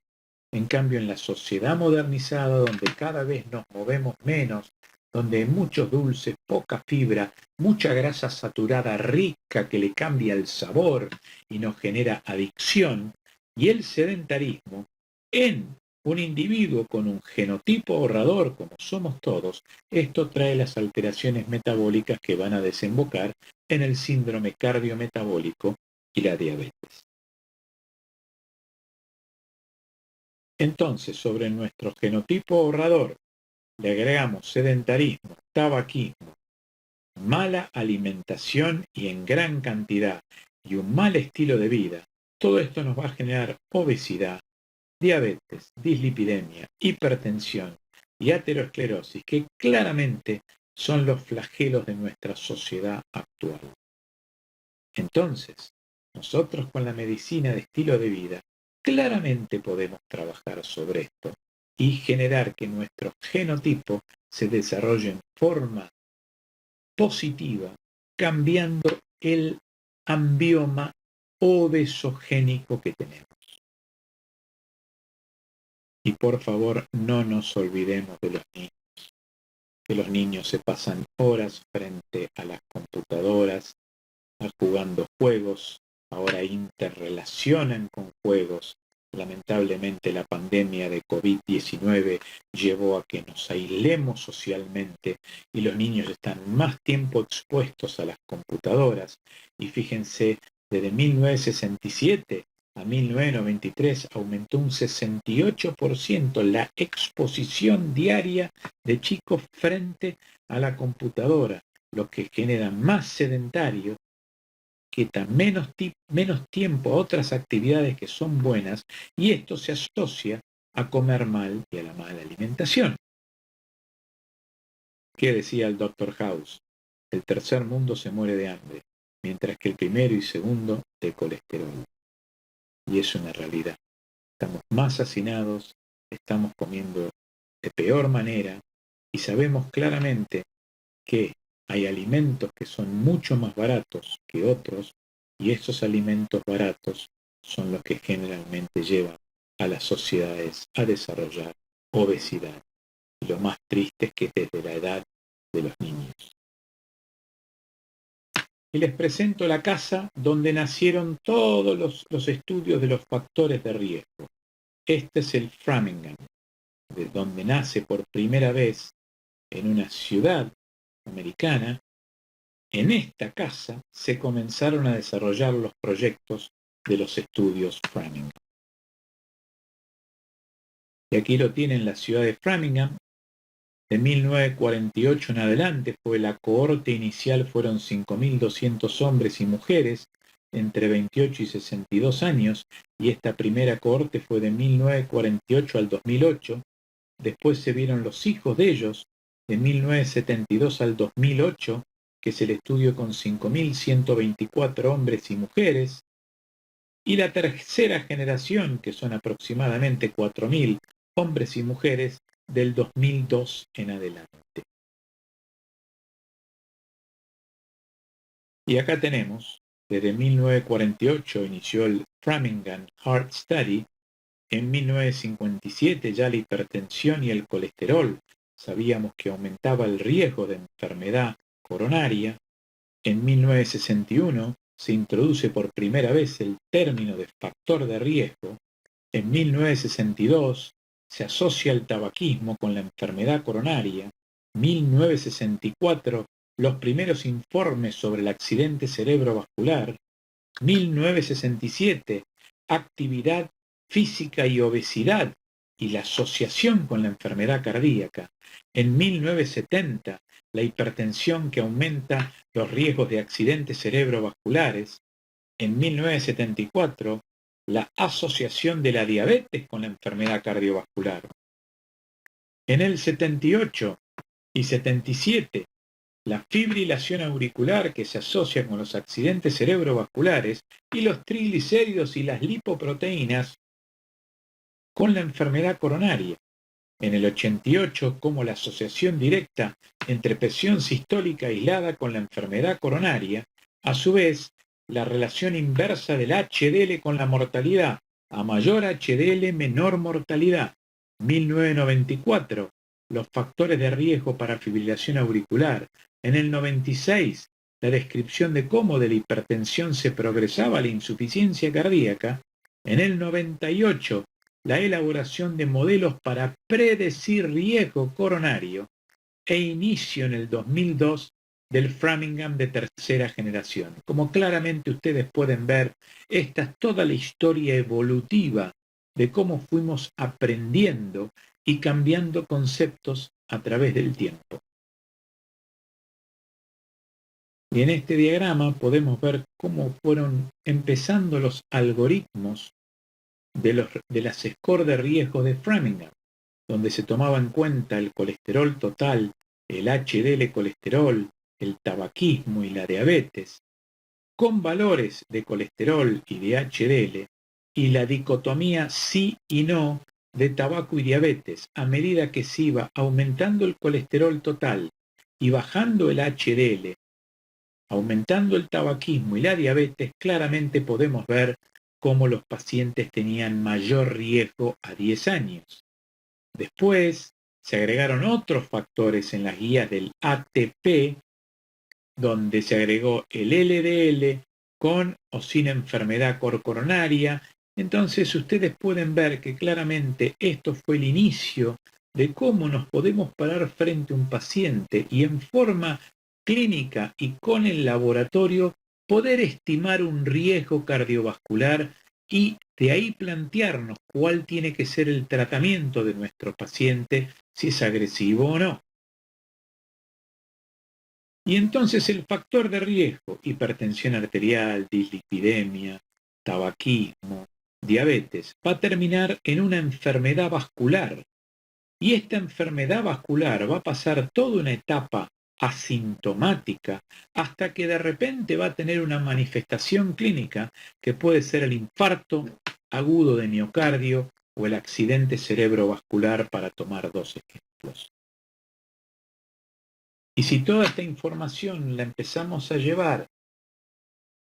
En cambio, en la sociedad modernizada, donde cada vez nos movemos menos, donde hay muchos dulces, poca fibra, mucha grasa saturada rica que le cambia el sabor y nos genera adicción, y el sedentarismo, en un individuo con un genotipo ahorrador como somos todos, esto trae las alteraciones metabólicas que van a desembocar en el síndrome cardiometabólico y la diabetes. Entonces, sobre nuestro genotipo ahorrador le agregamos sedentarismo, tabaquismo, mala alimentación y en gran cantidad, y un mal estilo de vida. Todo esto nos va a generar obesidad, diabetes, dislipidemia, hipertensión y aterosclerosis, que claramente son los flagelos de nuestra sociedad actual. Entonces, nosotros con la medicina de estilo de vida claramente podemos trabajar sobre esto y generar que nuestro genotipo se desarrolle en forma positiva, cambiando el ambioma obesogénico que tenemos. Y por favor, no nos olvidemos de los niños, que los niños se pasan horas frente a las computadoras, jugando juegos, ahora interrelacionan con juegos. Lamentablemente la pandemia de COVID-19 llevó a que nos aislemos socialmente y los niños están más tiempo expuestos a las computadoras. Y fíjense, desde 1967 a 1993 aumentó un 68% la exposición diaria de chicos frente a la computadora, lo que genera más sedentarios, quitan menos tiempo a otras actividades que son buenas, y esto se asocia a comer mal y a la mala alimentación. qué decía el Dr. House? El tercer mundo se muere de hambre, mientras que el primero y segundo de colesterol. Y es una realidad. Estamos más hacinados, estamos comiendo de peor manera y sabemos claramente que hay alimentos que son mucho más baratos que otros y estos alimentos baratos son los que generalmente llevan a las sociedades a desarrollar obesidad. Y lo más triste es que desde la edad de los niños. Y les presento la casa donde nacieron todos los estudios de los factores de riesgo. Este es el Framingham, de donde nace por primera vez en una ciudad americana. En esta casa se comenzaron a desarrollar los proyectos de los estudios Framingham. Y aquí lo tienen, la ciudad de Framingham. De 1948 en adelante la cohorte inicial fueron 5.200 hombres y mujeres entre 28 y 62 años, y esta primera cohorte fue de 1948 al 2008. Después se vieron los hijos de ellos, de 1972 al 2008, que es el estudio con 5.124 hombres y mujeres, y la tercera generación, que son aproximadamente 4.000 hombres y mujeres, del 2002 en adelante. Y acá tenemos, desde 1948 inició el Framingham Heart Study. En 1957 ya la hipertensión y el colesterol sabíamos que aumentaba el riesgo de enfermedad coronaria. En 1961 se introduce por primera vez el término de factor de riesgo. En 1962 se asocia el tabaquismo con la enfermedad coronaria. 1964 los primeros informes sobre el accidente cerebrovascular. 1967 actividad física y obesidad y la asociación con la enfermedad cardíaca. En 1970 la hipertensión que aumenta los riesgos de accidentes cerebrovasculares. En 1974 la asociación de la diabetes con la enfermedad cardiovascular. En el 78 y 77, la fibrilación auricular que se asocia con los accidentes cerebrovasculares y los triglicéridos y las lipoproteínas con la enfermedad coronaria. En el 88, como la asociación directa entre presión sistólica aislada con la enfermedad coronaria, a su vez, la relación inversa del HDL con la mortalidad, a mayor HDL, menor mortalidad. 1994, los factores de riesgo para fibrilación auricular. En el 96, la descripción de cómo de la hipertensión se progresaba a la insuficiencia cardíaca. En el 98, la elaboración de modelos para predecir riesgo coronario e inicio en el 2002 del Framingham de tercera generación. Como claramente ustedes pueden ver, esta es toda la historia evolutiva de cómo fuimos aprendiendo y cambiando conceptos a través del tiempo. Y en este diagrama podemos ver cómo fueron empezando los algoritmos de las scores de riesgo de Framingham, donde se tomaba en cuenta el colesterol total, el HDL colesterol, el tabaquismo y la diabetes, con valores de colesterol y de HDL, y la dicotomía sí y no de tabaco y diabetes. A medida que se iba aumentando el colesterol total y bajando el HDL, aumentando el tabaquismo y la diabetes, claramente podemos ver cómo los pacientes tenían mayor riesgo a 10 años. Después se agregaron otros factores en las guías del ATP, donde se agregó el LDL con o sin enfermedad coronaria. Entonces ustedes pueden ver que claramente esto fue el inicio de cómo nos podemos parar frente a un paciente y en forma clínica y con el laboratorio poder estimar un riesgo cardiovascular y de ahí plantearnos cuál tiene que ser el tratamiento de nuestro paciente, si es agresivo o no. Y entonces el factor de riesgo, hipertensión arterial, dislipidemia, tabaquismo, diabetes, va a terminar en una enfermedad vascular. Y esta enfermedad vascular va a pasar toda una etapa asintomática hasta que de repente va a tener una manifestación clínica que puede ser el infarto agudo de miocardio o el accidente cerebrovascular, para tomar dos ejemplos. Y si toda esta información la empezamos a llevar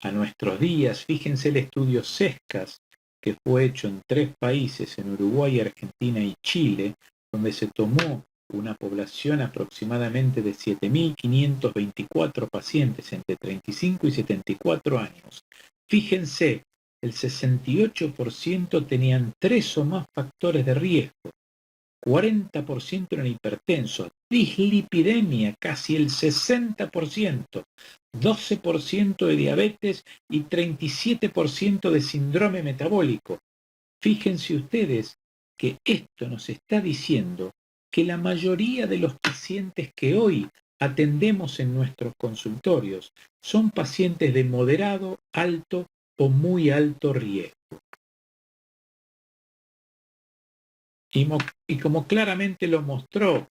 a nuestros días, fíjense el estudio CESCAS, que fue hecho en 3 países, en Uruguay, Argentina y Chile, donde se tomó una población aproximadamente de 7.524 pacientes entre 35 y 74 años. Fíjense, el 68% tenían 3 o más factores de riesgo, 40% eran hipertensos, dislipidemia casi el 60%, 12% de diabetes y 37% de síndrome metabólico. Fíjense ustedes que esto nos está diciendo que la mayoría de los pacientes que hoy atendemos en nuestros consultorios son pacientes de moderado, alto o muy alto riesgo. Y como claramente lo mostró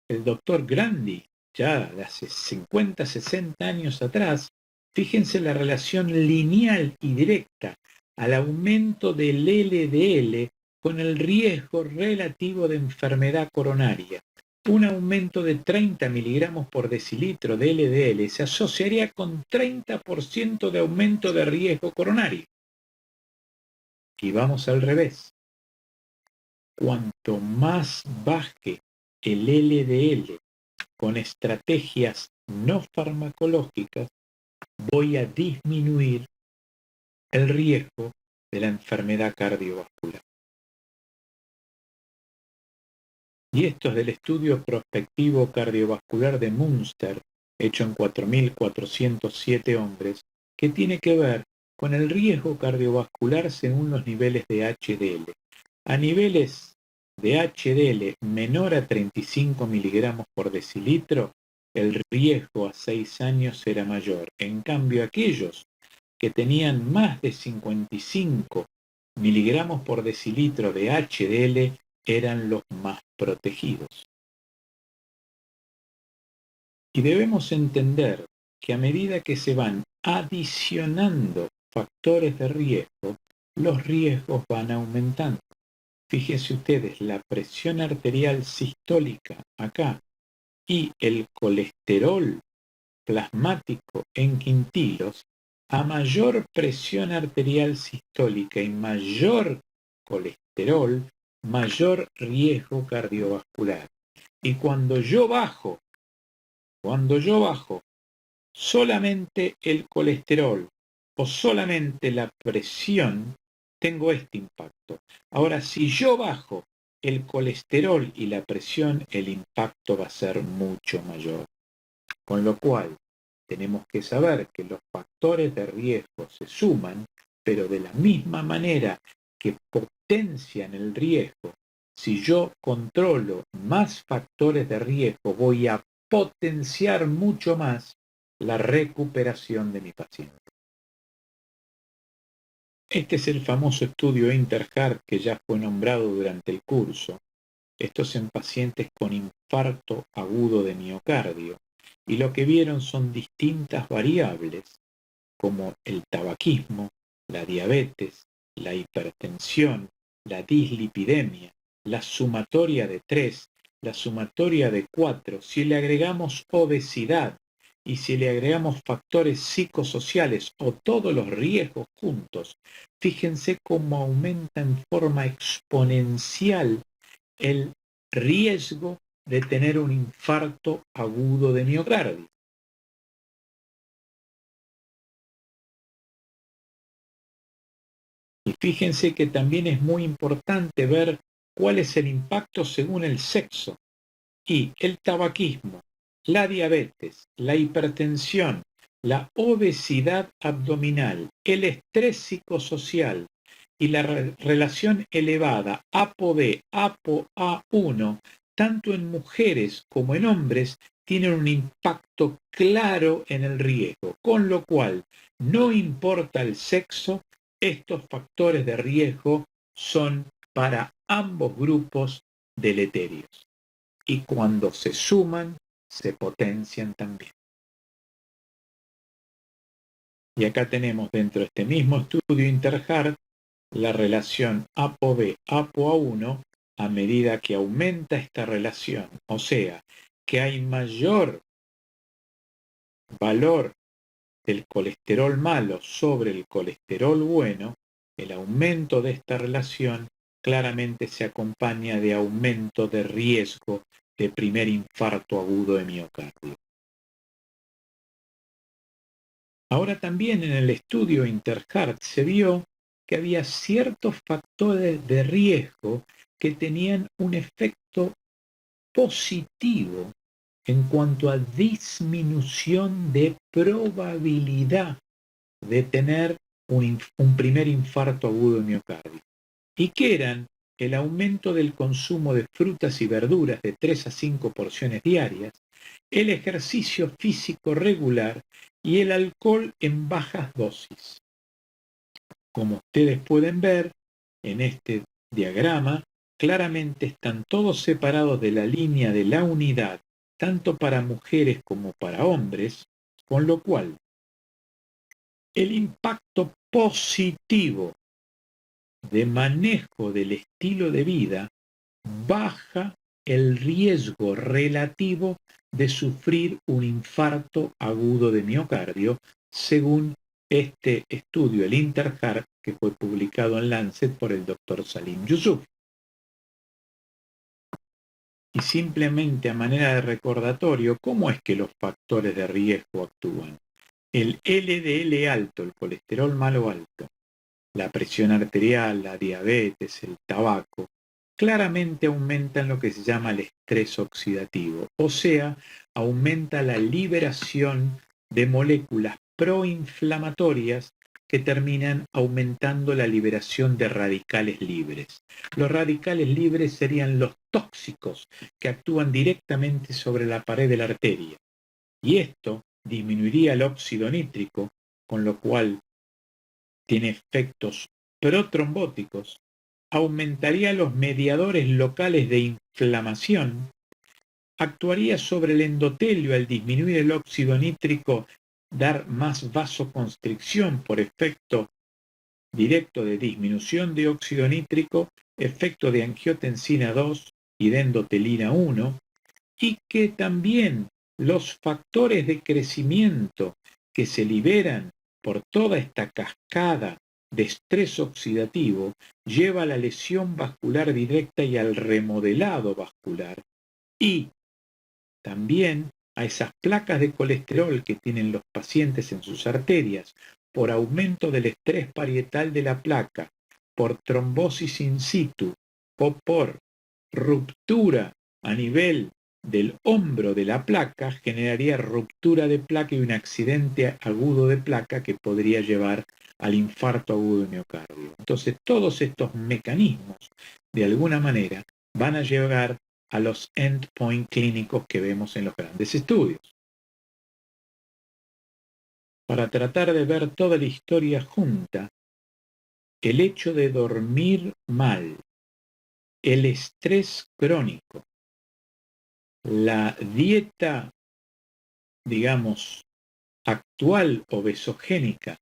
el doctor Grandi, ya de hace 50, 60 años atrás, fíjense la relación lineal y directa al aumento del LDL con el riesgo relativo de enfermedad coronaria. Un aumento de 30 miligramos por decilitro de LDL se asociaría con 30% de aumento de riesgo coronario. Y vamos al revés. Cuanto más baje el LDL con estrategias no farmacológicas, voy a disminuir el riesgo de la enfermedad cardiovascular. Y esto es del estudio prospectivo cardiovascular de Münster, hecho en 4.407 hombres, que tiene que ver con el riesgo cardiovascular según los niveles de HDL. A niveles de HDL menor a 35 miligramos por decilitro, el riesgo a 6 años era mayor. En cambio, aquellos que tenían más de 55 miligramos por decilitro de HDL eran los más protegidos. Y debemos entender que a medida que se van adicionando factores de riesgo, los riesgos van aumentando. Fíjense ustedes, la presión arterial sistólica acá y el colesterol plasmático en quintilos, a mayor presión arterial sistólica y mayor colesterol, mayor riesgo cardiovascular. Y cuando yo bajo solamente el colesterol o solamente la presión, tengo este impacto. Ahora, si yo bajo el colesterol y la presión, el impacto va a ser mucho mayor. Con lo cual, tenemos que saber que los factores de riesgo se suman, pero de la misma manera que potencian el riesgo, si yo controlo más factores de riesgo, voy a potenciar mucho más la recuperación de mi paciente. Este es el famoso estudio Interheart que ya fue nombrado durante el curso. Esto es en pacientes con infarto agudo de miocardio. Y lo que vieron son distintas variables, como el tabaquismo, la diabetes, la hipertensión, la dislipidemia, la sumatoria de 3, la sumatoria de 4. Si le agregamos obesidad y si le agregamos factores psicosociales o todos los riesgos juntos, fíjense cómo aumenta en forma exponencial el riesgo de tener un infarto agudo de miocardio. Y fíjense que también es muy importante ver cuál es el impacto según el sexo. Y el tabaquismo, la diabetes, la hipertensión, la obesidad abdominal, el estrés psicosocial y la relación elevada ApoB, ApoA1, tanto en mujeres como en hombres, tienen un impacto claro en el riesgo, con lo cual no importa el sexo, estos factores de riesgo son para ambos grupos deleterios. Y cuando se suman, se potencian también. Y acá tenemos dentro de este mismo estudio Interheart la relación ApoB, ApoA1 a medida que aumenta esta relación. O sea, que hay mayor valor del colesterol malo sobre el colesterol bueno, el aumento de esta relación claramente se acompaña de aumento de riesgo de primer infarto agudo de miocardio. Ahora también en el estudio Interheart se vio que había ciertos factores de riesgo que tenían un efecto positivo en cuanto a disminución de probabilidad de tener un primer infarto agudo de miocardio. ¿Y qué eran? El aumento del consumo de frutas y verduras de 3 a 5 porciones diarias, el ejercicio físico regular y el alcohol en bajas dosis. Como ustedes pueden ver en este diagrama, claramente están todos separados de la línea de la unidad, tanto para mujeres como para hombres, con lo cual el impacto positivo de manejo del estilo de vida baja el riesgo relativo de sufrir un infarto agudo de miocardio, según este estudio, el Interheart, que fue publicado en Lancet por el Dr. Salim Yusuf. Y simplemente a manera de recordatorio, ¿cómo es que los factores de riesgo actúan? El LDL alto, el colesterol malo alto, la presión arterial, la diabetes, el tabaco, claramente aumentan lo que se llama el estrés oxidativo, o sea, aumenta la liberación de moléculas proinflamatorias que terminan aumentando la liberación de radicales libres. Los radicales libres serían los tóxicos que actúan directamente sobre la pared de la arteria, y esto disminuiría el óxido nítrico, con lo cual tiene efectos protrombóticos, aumentaría los mediadores locales de inflamación, actuaría sobre el endotelio al disminuir el óxido nítrico, dar más vasoconstricción por efecto directo de disminución de óxido nítrico, efecto de angiotensina 2 y de endotelina 1, y que también los factores de crecimiento que se liberan por toda esta cascada de estrés oxidativo lleva a la lesión vascular directa y al remodelado vascular, y también a esas placas de colesterol que tienen los pacientes en sus arterias por aumento del estrés parietal de la placa, por trombosis in situ o por ruptura a nivel del hombro de la placa, generaría ruptura de placa y un accidente agudo de placa que podría llevar al infarto agudo de miocardio. Entonces, todos estos mecanismos, de alguna manera, van a llegar a los endpoint clínicos que vemos en los grandes estudios. Para tratar de ver toda la historia junta, el hecho de dormir mal, el estrés crónico, la dieta, digamos, actual obesogénica,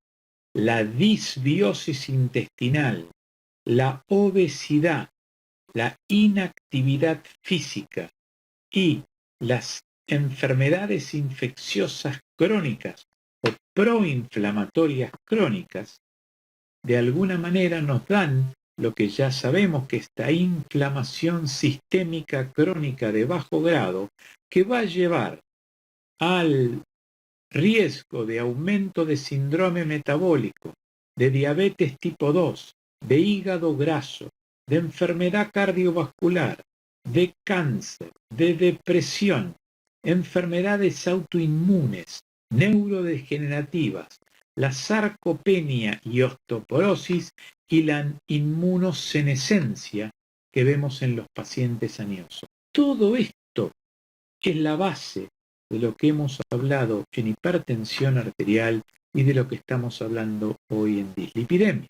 la disbiosis intestinal, la obesidad, la inactividad física y las enfermedades infecciosas crónicas o proinflamatorias crónicas, de alguna manera nos dan lo que ya sabemos, que esta inflamación sistémica crónica de bajo grado, que va a llevar al riesgo de aumento de síndrome metabólico, de diabetes tipo 2, de hígado graso, de enfermedad cardiovascular, de cáncer, de depresión, enfermedades autoinmunes, neurodegenerativas, la sarcopenia y osteoporosis y la inmunosenescencia que vemos en los pacientes añosos. Todo esto es la base de lo que hemos hablado en hipertensión arterial y de lo que estamos hablando hoy en dislipidemia.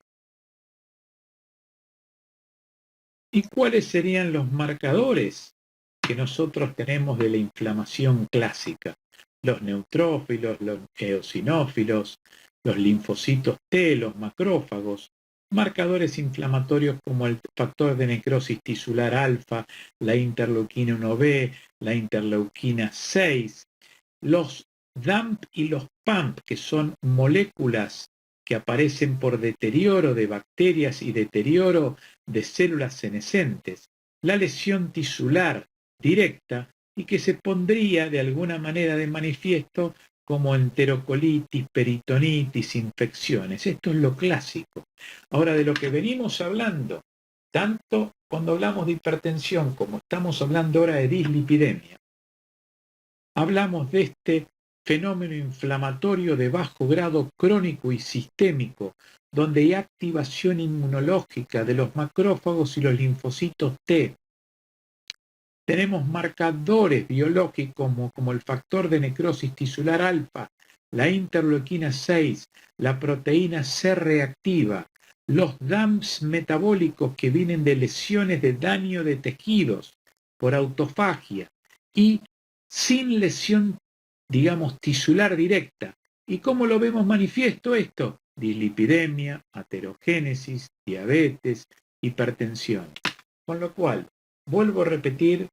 ¿Y cuáles serían los marcadores que nosotros tenemos de la inflamación clásica? Los neutrófilos, los eosinófilos, los linfocitos T, los macrófagos, marcadores inflamatorios como el factor de necrosis tisular alfa, la interleuquina 1B, la interleuquina 6, los DAMP y los PAMP, que son moléculas que aparecen por deterioro de bacterias y deterioro de células senescentes, la lesión tisular directa y que se pondría de alguna manera de manifiesto como enterocolitis, peritonitis, infecciones. Esto es lo clásico. Ahora, de lo que venimos hablando, tanto cuando hablamos de hipertensión como estamos hablando ahora de dislipidemia, hablamos de este fenómeno inflamatorio de bajo grado crónico y sistémico, donde hay activación inmunológica de los macrófagos y los linfocitos T. Tenemos marcadores biológicos como el factor de necrosis tisular alfa, la interleuquina 6, la proteína C reactiva, los DAMPs metabólicos que vienen de lesiones de daño de tejidos por autofagia y sin lesión, digamos, tisular directa. ¿Y cómo lo vemos manifiesto esto? Dislipidemia, aterogénesis, diabetes, hipertensión. Con lo cual, vuelvo a repetir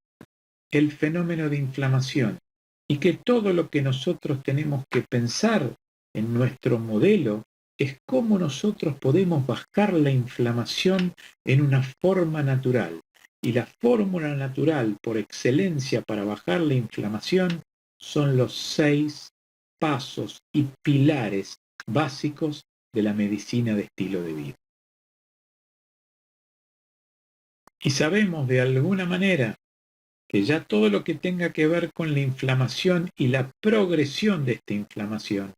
el fenómeno de inflamación y que todo lo que nosotros tenemos que pensar en nuestro modelo es cómo nosotros podemos bajar la inflamación en una forma natural. Y la fórmula natural por excelencia para bajar la inflamación son los 6 pasos y pilares básicos de la medicina de estilo de vida. Y sabemos de alguna manera que ya todo lo que tenga que ver con la inflamación y la progresión de esta inflamación,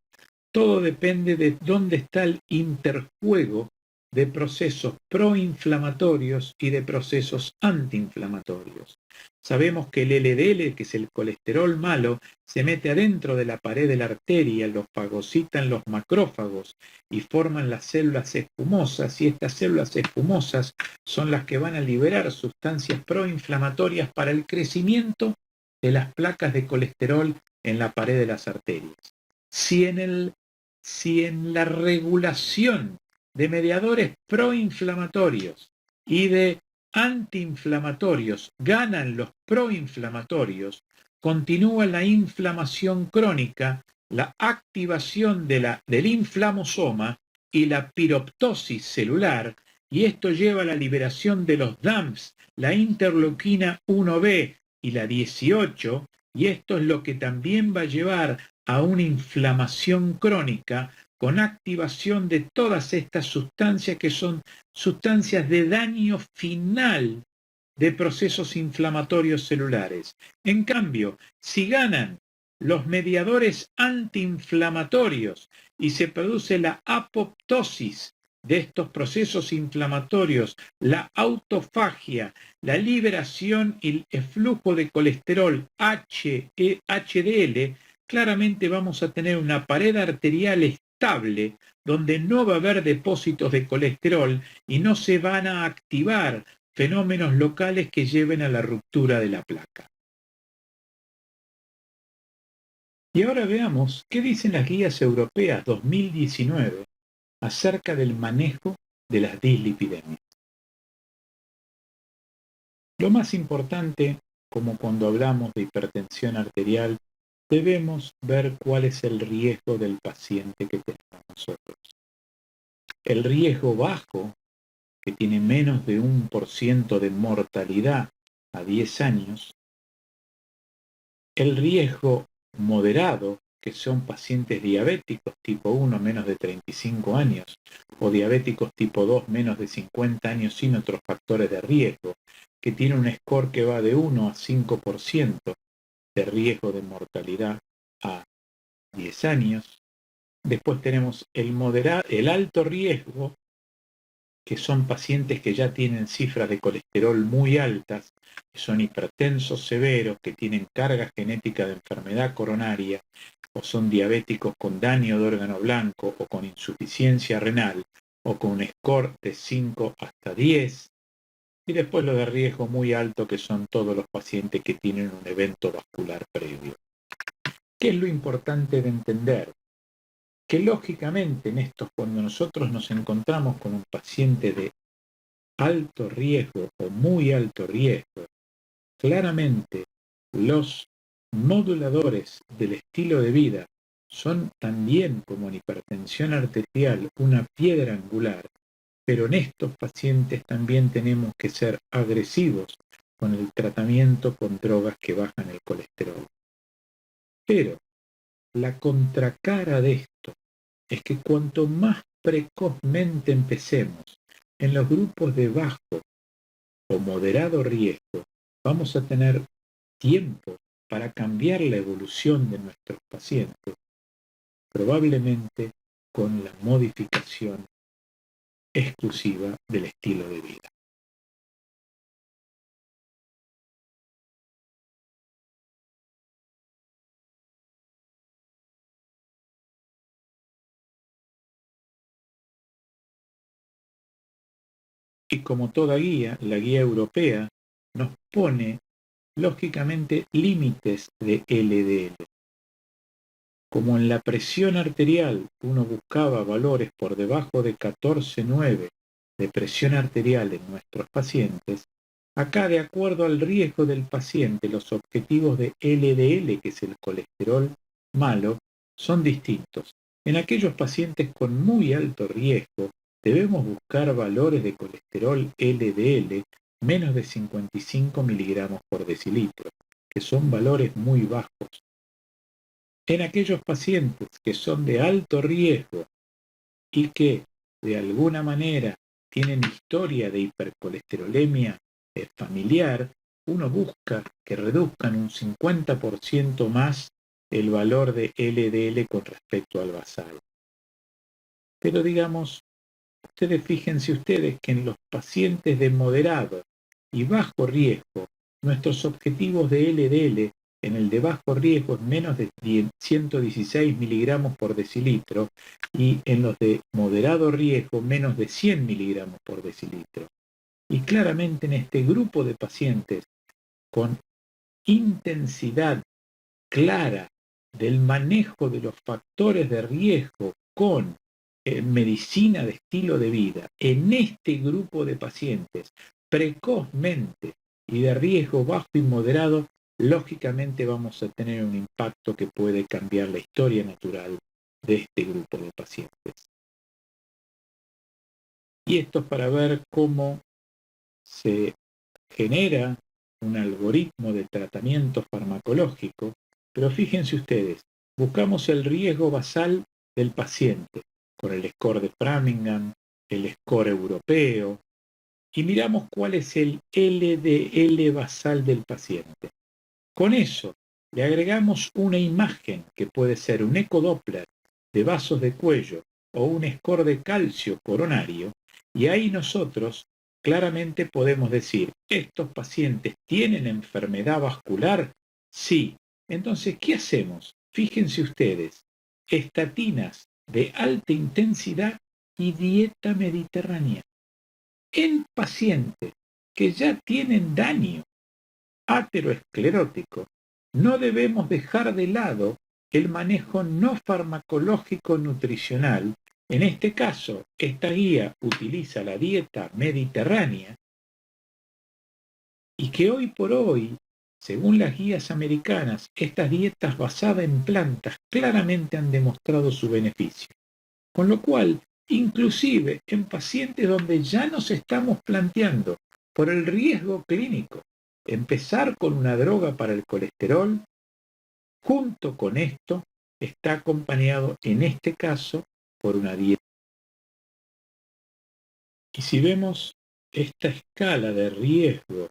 todo depende de dónde está el interjuego de procesos proinflamatorios y de procesos antiinflamatorios. Sabemos que el LDL, que es el colesterol malo, se mete adentro de la pared de la arteria, los fagocitan los macrófagos y forman las células espumosas, y estas células espumosas son las que van a liberar sustancias proinflamatorias para el crecimiento de las placas de colesterol en la pared de las arterias. Si en la regulación de mediadores proinflamatorios y de antiinflamatorios ganan los proinflamatorios, continúa la inflamación crónica, la activación del inflamosoma y la piroptosis celular, y esto lleva a la liberación de los DAMPs, la interleuquina 1B y la 18, y esto es lo que también va a llevar a una inflamación crónica con activación de todas estas sustancias que son sustancias de daño final de procesos inflamatorios celulares. En cambio, si ganan los mediadores antiinflamatorios y se produce la apoptosis de estos procesos inflamatorios, la autofagia, la liberación y el flujo de colesterol HDL, claramente vamos a tener una pared arterial estable donde no va a haber depósitos de colesterol y no se van a activar fenómenos locales que lleven a la ruptura de la placa. Y ahora veamos qué dicen las guías europeas 2019 acerca del manejo de las dislipidemias. Lo más importante, como cuando hablamos de hipertensión arterial, debemos ver cuál es el riesgo del paciente que tenemos nosotros. El riesgo bajo, que tiene menos de 1% de mortalidad a 10 años, el riesgo moderado, que son pacientes diabéticos tipo 1 menos de 35 años, o diabéticos tipo 2 menos de 50 años sin otros factores de riesgo, que tiene un score que va de 1 a 5% de riesgo de mortalidad a 10 años. Después tenemos el alto riesgo, que son pacientes que ya tienen cifras de colesterol muy altas, que son hipertensos severos, que tienen carga genética de enfermedad coronaria, o son diabéticos con daño de órgano blanco, o con insuficiencia renal, o con un score de 5 hasta 10. y después los de riesgo muy alto, que son todos los pacientes que tienen un evento vascular previo. ¿Qué es lo importante de entender? Que lógicamente cuando nosotros nos encontramos con un paciente de alto riesgo o muy alto riesgo, claramente los moduladores del estilo de vida son también, como en hipertensión arterial, una piedra angular, pero en estos pacientes también tenemos que ser agresivos con el tratamiento con drogas que bajan el colesterol. Pero la contracara de esto es que cuanto más precozmente empecemos en los grupos de bajo o moderado riesgo, vamos a tener tiempo para cambiar la evolución de nuestros pacientes, probablemente con la modificación exclusiva del estilo de vida. Y como toda guía, la guía europea nos pone lógicamente límites de LDL. Como en la presión arterial uno buscaba valores por debajo de 14,9 de presión arterial en nuestros pacientes, acá, de acuerdo al riesgo del paciente, los objetivos de LDL, que es el colesterol malo, son distintos. En aquellos pacientes con muy alto riesgo, debemos buscar valores de colesterol LDL menos de 55 miligramos por decilitro, que son valores muy bajos. En aquellos pacientes que son de alto riesgo y que de alguna manera tienen historia de hipercolesterolemia familiar, uno busca que reduzcan un 50% más el valor de LDL con respecto al basal. Pero digamos, fíjense ustedes que en los pacientes de moderado y bajo riesgo, nuestros objetivos de LDL en el de bajo riesgo es menos de 116 miligramos por decilitro y en los de moderado riesgo menos de 100 miligramos por decilitro. Y claramente en este grupo de pacientes con intensidad clara del manejo de los factores de riesgo con medicina de estilo de vida, en este grupo de pacientes precozmente y de riesgo bajo y moderado, lógicamente vamos a tener un impacto que puede cambiar la historia natural de este grupo de pacientes. Y esto es para ver cómo se genera un algoritmo de tratamiento farmacológico, pero fíjense ustedes, buscamos el riesgo basal del paciente con el score de Framingham, el score europeo, y miramos cuál es el LDL basal del paciente. Con eso le agregamos una imagen que puede ser un ecodoppler de vasos de cuello o un score de calcio coronario, y ahí nosotros claramente podemos decir, ¿estos pacientes tienen enfermedad vascular? Sí. Entonces, ¿qué hacemos? Fíjense ustedes, estatinas de alta intensidad y dieta mediterránea en pacientes que ya tienen daño ateroesclerótico. No debemos dejar de lado el manejo no farmacológico nutricional. En este caso, esta guía utiliza la dieta mediterránea y que hoy por hoy, según las guías americanas, estas dietas basadas en plantas claramente han demostrado su beneficio. Con lo cual, inclusive en pacientes donde ya nos estamos planteando por el riesgo clínico empezar con una droga para el colesterol, junto con esto está acompañado en este caso por una dieta. Y si vemos esta escala de riesgo,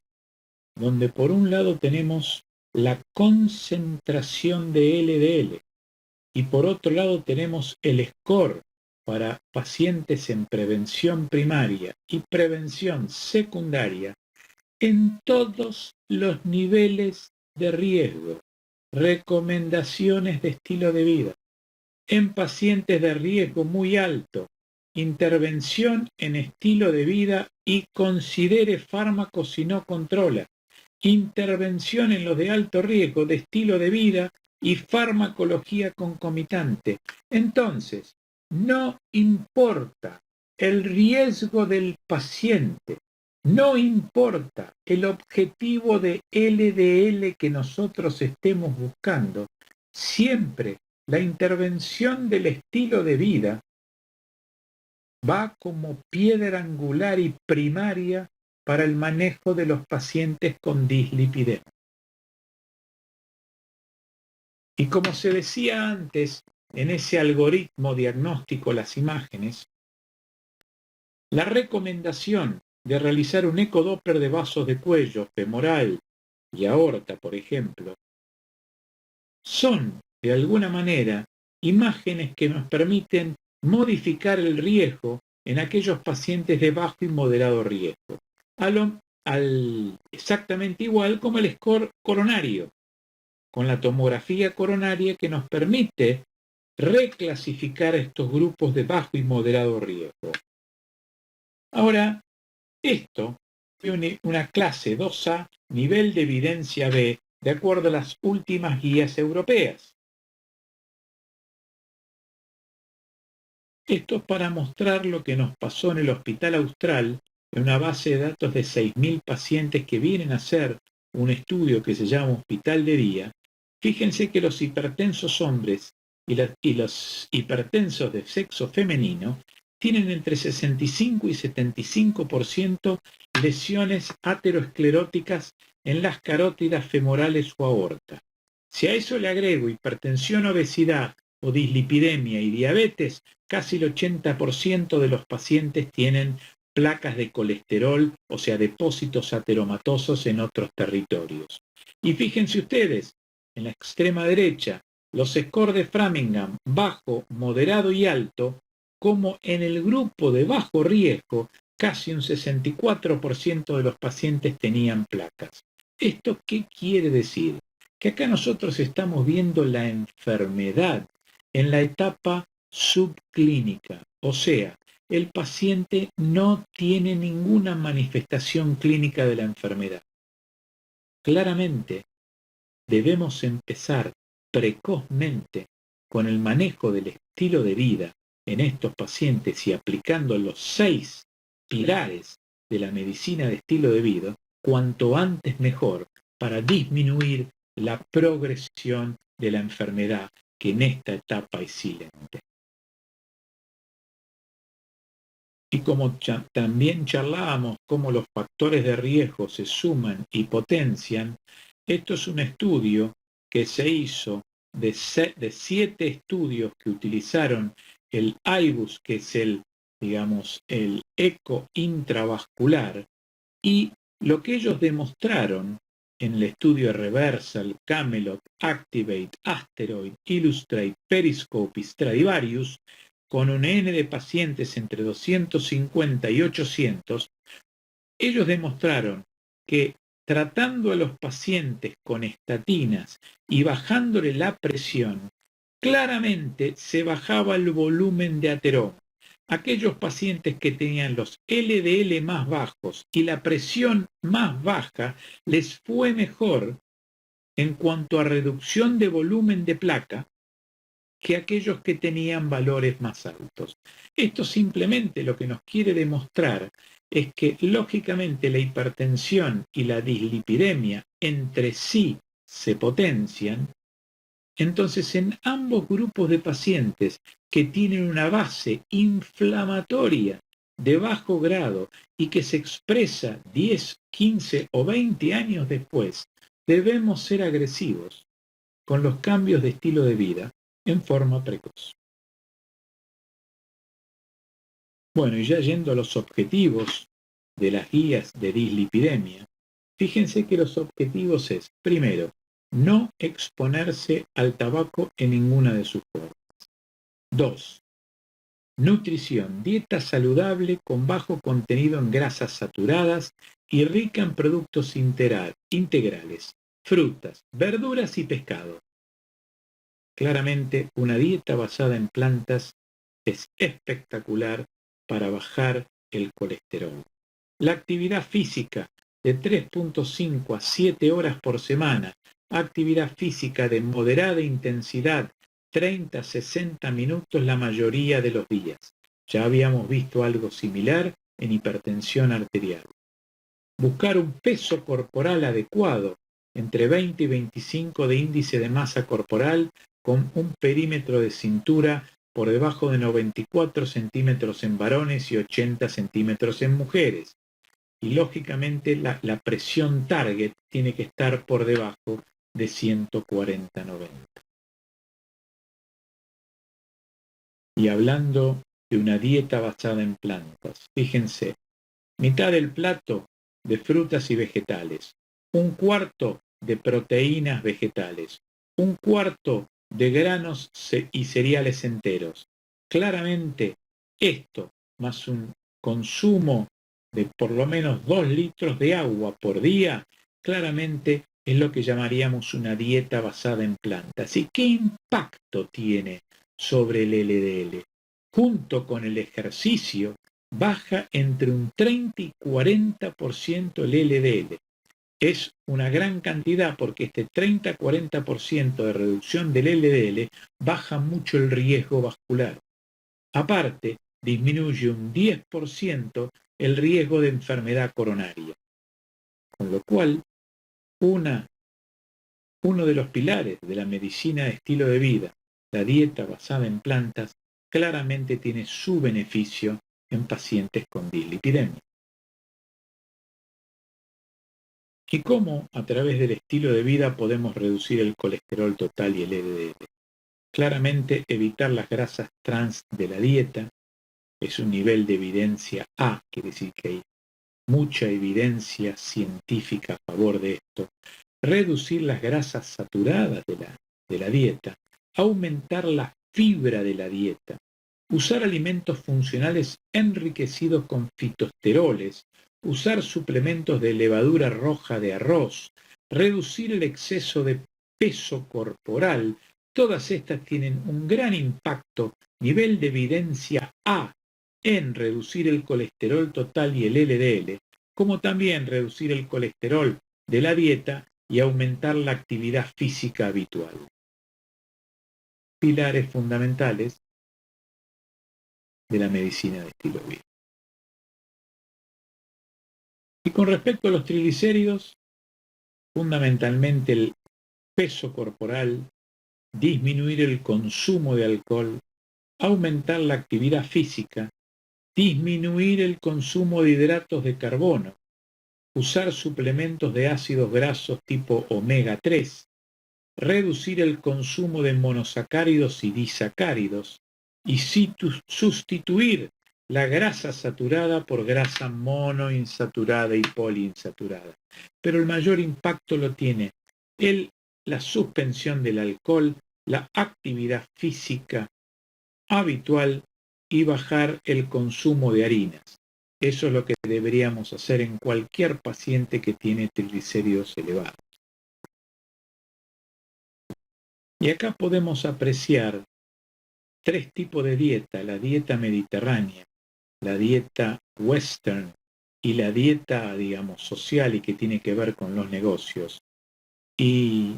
donde por un lado tenemos la concentración de LDL y por otro lado tenemos el score para pacientes en prevención primaria y prevención secundaria, en todos los niveles de riesgo, recomendaciones de estilo de vida, en pacientes de riesgo muy alto, intervención en estilo de vida y considere fármacos si no controla, intervención en los de alto riesgo de estilo de vida y farmacología concomitante. Entonces, no importa el riesgo del paciente, no importa el objetivo de LDL que nosotros estemos buscando, siempre la intervención del estilo de vida va como piedra angular y primaria para el manejo de los pacientes con dislipidemia. Y como se decía antes, en ese algoritmo diagnóstico las imágenes, la recomendación de realizar un ecodoppler de vasos de cuello, femoral y aorta, por ejemplo, son, de alguna manera, imágenes que nos permiten modificar el riesgo en aquellos pacientes de bajo y moderado riesgo, exactamente igual como el score coronario, con la tomografía coronaria que nos permite reclasificar estos grupos de bajo y moderado riesgo. Ahora, esto tiene una clase 2A, nivel de evidencia B, de acuerdo a las últimas guías europeas. Esto es para mostrar lo que nos pasó en el Hospital Austral, en una base de datos de 6.000 pacientes que vienen a hacer un estudio que se llama Hospital de Día. Fíjense que los hipertensos hombres y los hipertensos de sexo femenino tienen entre 65 y 75% lesiones ateroscleróticas en las carótidas femorales o aorta. Si a eso le agrego hipertensión, obesidad o dislipidemia y diabetes, casi el 80% de los pacientes tienen placas de colesterol, o sea, depósitos ateromatosos en otros territorios. Y fíjense ustedes, en la extrema derecha, los scores de Framingham, bajo, moderado y alto, como en el grupo de bajo riesgo, casi un 64% de los pacientes tenían placas. ¿Esto qué quiere decir? Que acá nosotros estamos viendo la enfermedad en la etapa subclínica, o sea, el paciente no tiene ninguna manifestación clínica de la enfermedad. Claramente, debemos empezar precozmente con el manejo del estilo de vida en estos pacientes y aplicando los 6 pilares de la medicina de estilo de vida, cuanto antes mejor, para disminuir la progresión de la enfermedad que en esta etapa es silente. Y como también charlábamos cómo los factores de riesgo se suman y potencian, esto es un estudio que se hizo de 7 estudios que utilizaron el IBUS, que es el eco intravascular, y lo que ellos demostraron en el estudio Reversal, Camelot, Activate, Asteroid, Illustrate, Periscope y Stradivarius, con un N de pacientes entre 250 y 800, ellos demostraron que tratando a los pacientes con estatinas y bajándole la presión, claramente se bajaba el volumen de ateroma. Aquellos pacientes que tenían los LDL más bajos y la presión más baja, les fue mejor en cuanto a reducción de volumen de placa que aquellos que tenían valores más altos. Esto simplemente lo que nos quiere demostrar es que lógicamente la hipertensión y la dislipidemia entre sí se potencian. Entonces, en ambos grupos de pacientes que tienen una base inflamatoria de bajo grado y que se expresa 10, 15 o 20 años después, debemos ser agresivos con los cambios de estilo de vida en forma precoz. Bueno, y ya yendo a los objetivos de las guías de dislipidemia, fíjense que los objetivos es, primero, no exponerse al tabaco en ninguna de sus formas. 2. Nutrición, dieta saludable con bajo contenido en grasas saturadas y rica en productos integrales, frutas, verduras y pescado. Claramente, una dieta basada en plantas es espectacular para bajar el colesterol. La actividad física de 3.5 a 7 horas por semana, actividad física de moderada intensidad, 30 a 60 minutos la mayoría de los días. Ya habíamos visto algo similar en hipertensión arterial. Buscar un peso corporal adecuado, entre 20 y 25 de índice de masa corporal, con un perímetro de cintura por debajo de 94 centímetros en varones y 80 centímetros en mujeres. Y lógicamente la presión target tiene que estar por debajo de 140-90. Y hablando de una dieta basada en plantas, fíjense, mitad del plato de frutas y vegetales, un cuarto de proteínas vegetales, un cuarto de granos y cereales enteros. Claramente esto, más un consumo de por lo menos 2 litros de agua por día, claramente es lo que llamaríamos una dieta basada en plantas. ¿Y qué impacto tiene sobre el LDL? Junto con el ejercicio, baja entre un 30 y 40% el LDL. Es una gran cantidad porque este 30-40% de reducción del LDL baja mucho el riesgo vascular. Aparte, disminuye un 10% el riesgo de enfermedad coronaria. Con lo cual, uno de los pilares de la medicina de estilo de vida, la dieta basada en plantas, claramente tiene su beneficio en pacientes con dislipidemia. ¿Y cómo a través del estilo de vida podemos reducir el colesterol total y el LDL? Claramente evitar las grasas trans de la dieta es un nivel de evidencia A, quiere decir que hay mucha evidencia científica a favor de esto. Reducir las grasas saturadas de la dieta, aumentar la fibra de la dieta, usar alimentos funcionales enriquecidos con fitosteroles, usar suplementos de levadura roja de arroz, reducir el exceso de peso corporal, todas estas tienen un gran impacto, nivel de evidencia A, en reducir el colesterol total y el LDL, como también reducir el colesterol de la dieta y aumentar la actividad física habitual. Pilares fundamentales de la medicina de estilo de vida. Y con respecto a los triglicéridos, fundamentalmente el peso corporal, disminuir el consumo de alcohol, aumentar la actividad física, disminuir el consumo de hidratos de carbono, usar suplementos de ácidos grasos tipo omega 3, reducir el consumo de monosacáridos y disacáridos y sustituir la grasa saturada por grasa monoinsaturada y poliinsaturada. Pero el mayor impacto lo tiene la suspensión del alcohol, la actividad física habitual y bajar el consumo de harinas. Eso es lo que deberíamos hacer en cualquier paciente que tiene triglicéridos elevados. Y acá podemos apreciar 3 tipos de dieta: la dieta mediterránea, la dieta western y la dieta, digamos, social y que tiene que ver con los negocios. Y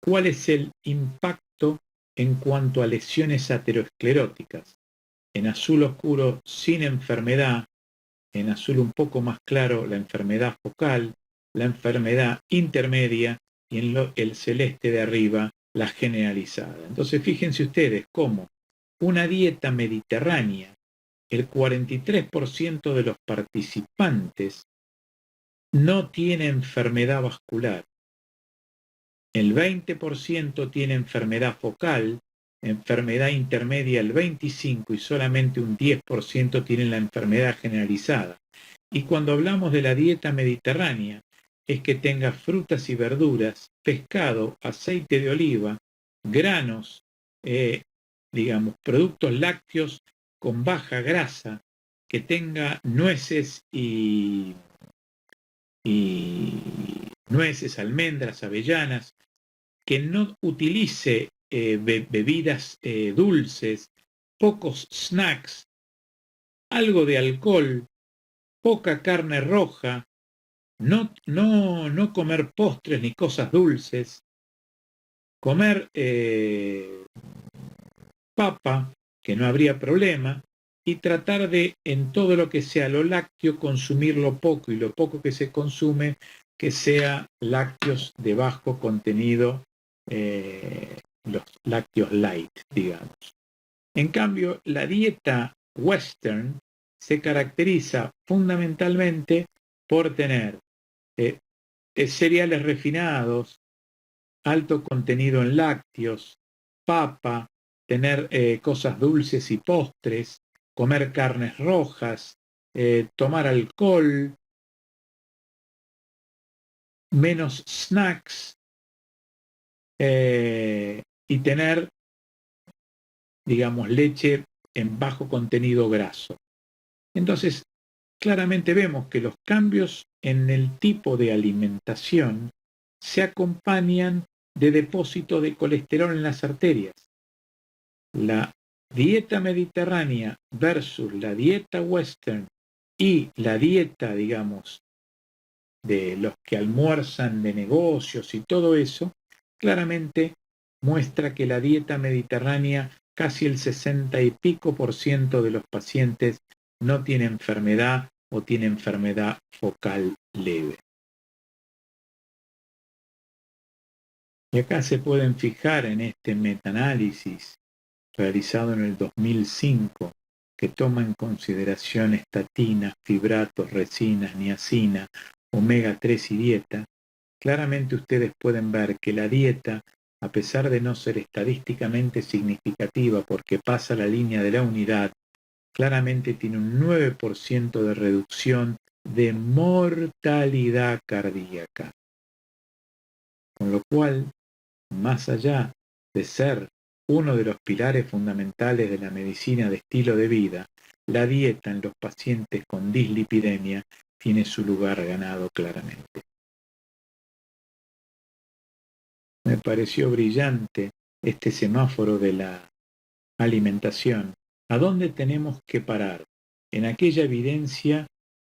cuál es el impacto en cuanto a lesiones ateroscleróticas. En azul oscuro, sin enfermedad; en azul un poco más claro, la enfermedad focal, la enfermedad intermedia, y en el celeste de arriba, la generalizada. Entonces fíjense ustedes cómo una dieta mediterránea, el 43% de los participantes no tiene enfermedad vascular, el 20% tiene enfermedad focal, enfermedad intermedia el 25% y solamente un 10% tienen la enfermedad generalizada. Y cuando hablamos de la dieta mediterránea, es que tenga frutas y verduras, pescado, aceite de oliva, granos, productos lácteos con baja grasa, que tenga nueces almendras, avellanas, que no utilice bebidas dulces, pocos snacks, algo de alcohol, poca carne roja, no comer postres ni cosas dulces, comer papa, que no habría problema, y tratar de, en todo lo que sea lo lácteo, consumirlo poco, y lo poco que se consume, que sea lácteos de bajo contenido, los lácteos light, digamos. En cambio, la dieta western se caracteriza fundamentalmente por tener cereales refinados, alto contenido en lácteos, papa, tener cosas dulces y postres, comer carnes rojas, tomar alcohol, menos snacks, y tener, digamos, leche en bajo contenido graso. Entonces, claramente vemos que los cambios en el tipo de alimentación se acompañan de depósito de colesterol en las arterias. La dieta mediterránea versus la dieta western y la dieta, digamos, de los que almuerzan de negocios y todo eso, claramente muestra que la dieta mediterránea, casi el 60 y pico % de los pacientes no tiene enfermedad o tiene enfermedad focal leve. Y acá se pueden fijar en este metaanálisis realizado en el 2005, que toma en consideración estatinas, fibratos, resinas, niacina, omega 3 y dieta. Claramente ustedes pueden ver que la dieta, a pesar de no ser estadísticamente significativa porque pasa la línea de la unidad, claramente tiene un 9% de reducción de mortalidad cardíaca. Con lo cual, más allá de ser uno de los pilares fundamentales de la medicina de estilo de vida, la dieta en los pacientes con dislipidemia tiene su lugar ganado claramente. Me pareció brillante este semáforo de la alimentación. ¿A dónde tenemos que parar? En aquella evidencia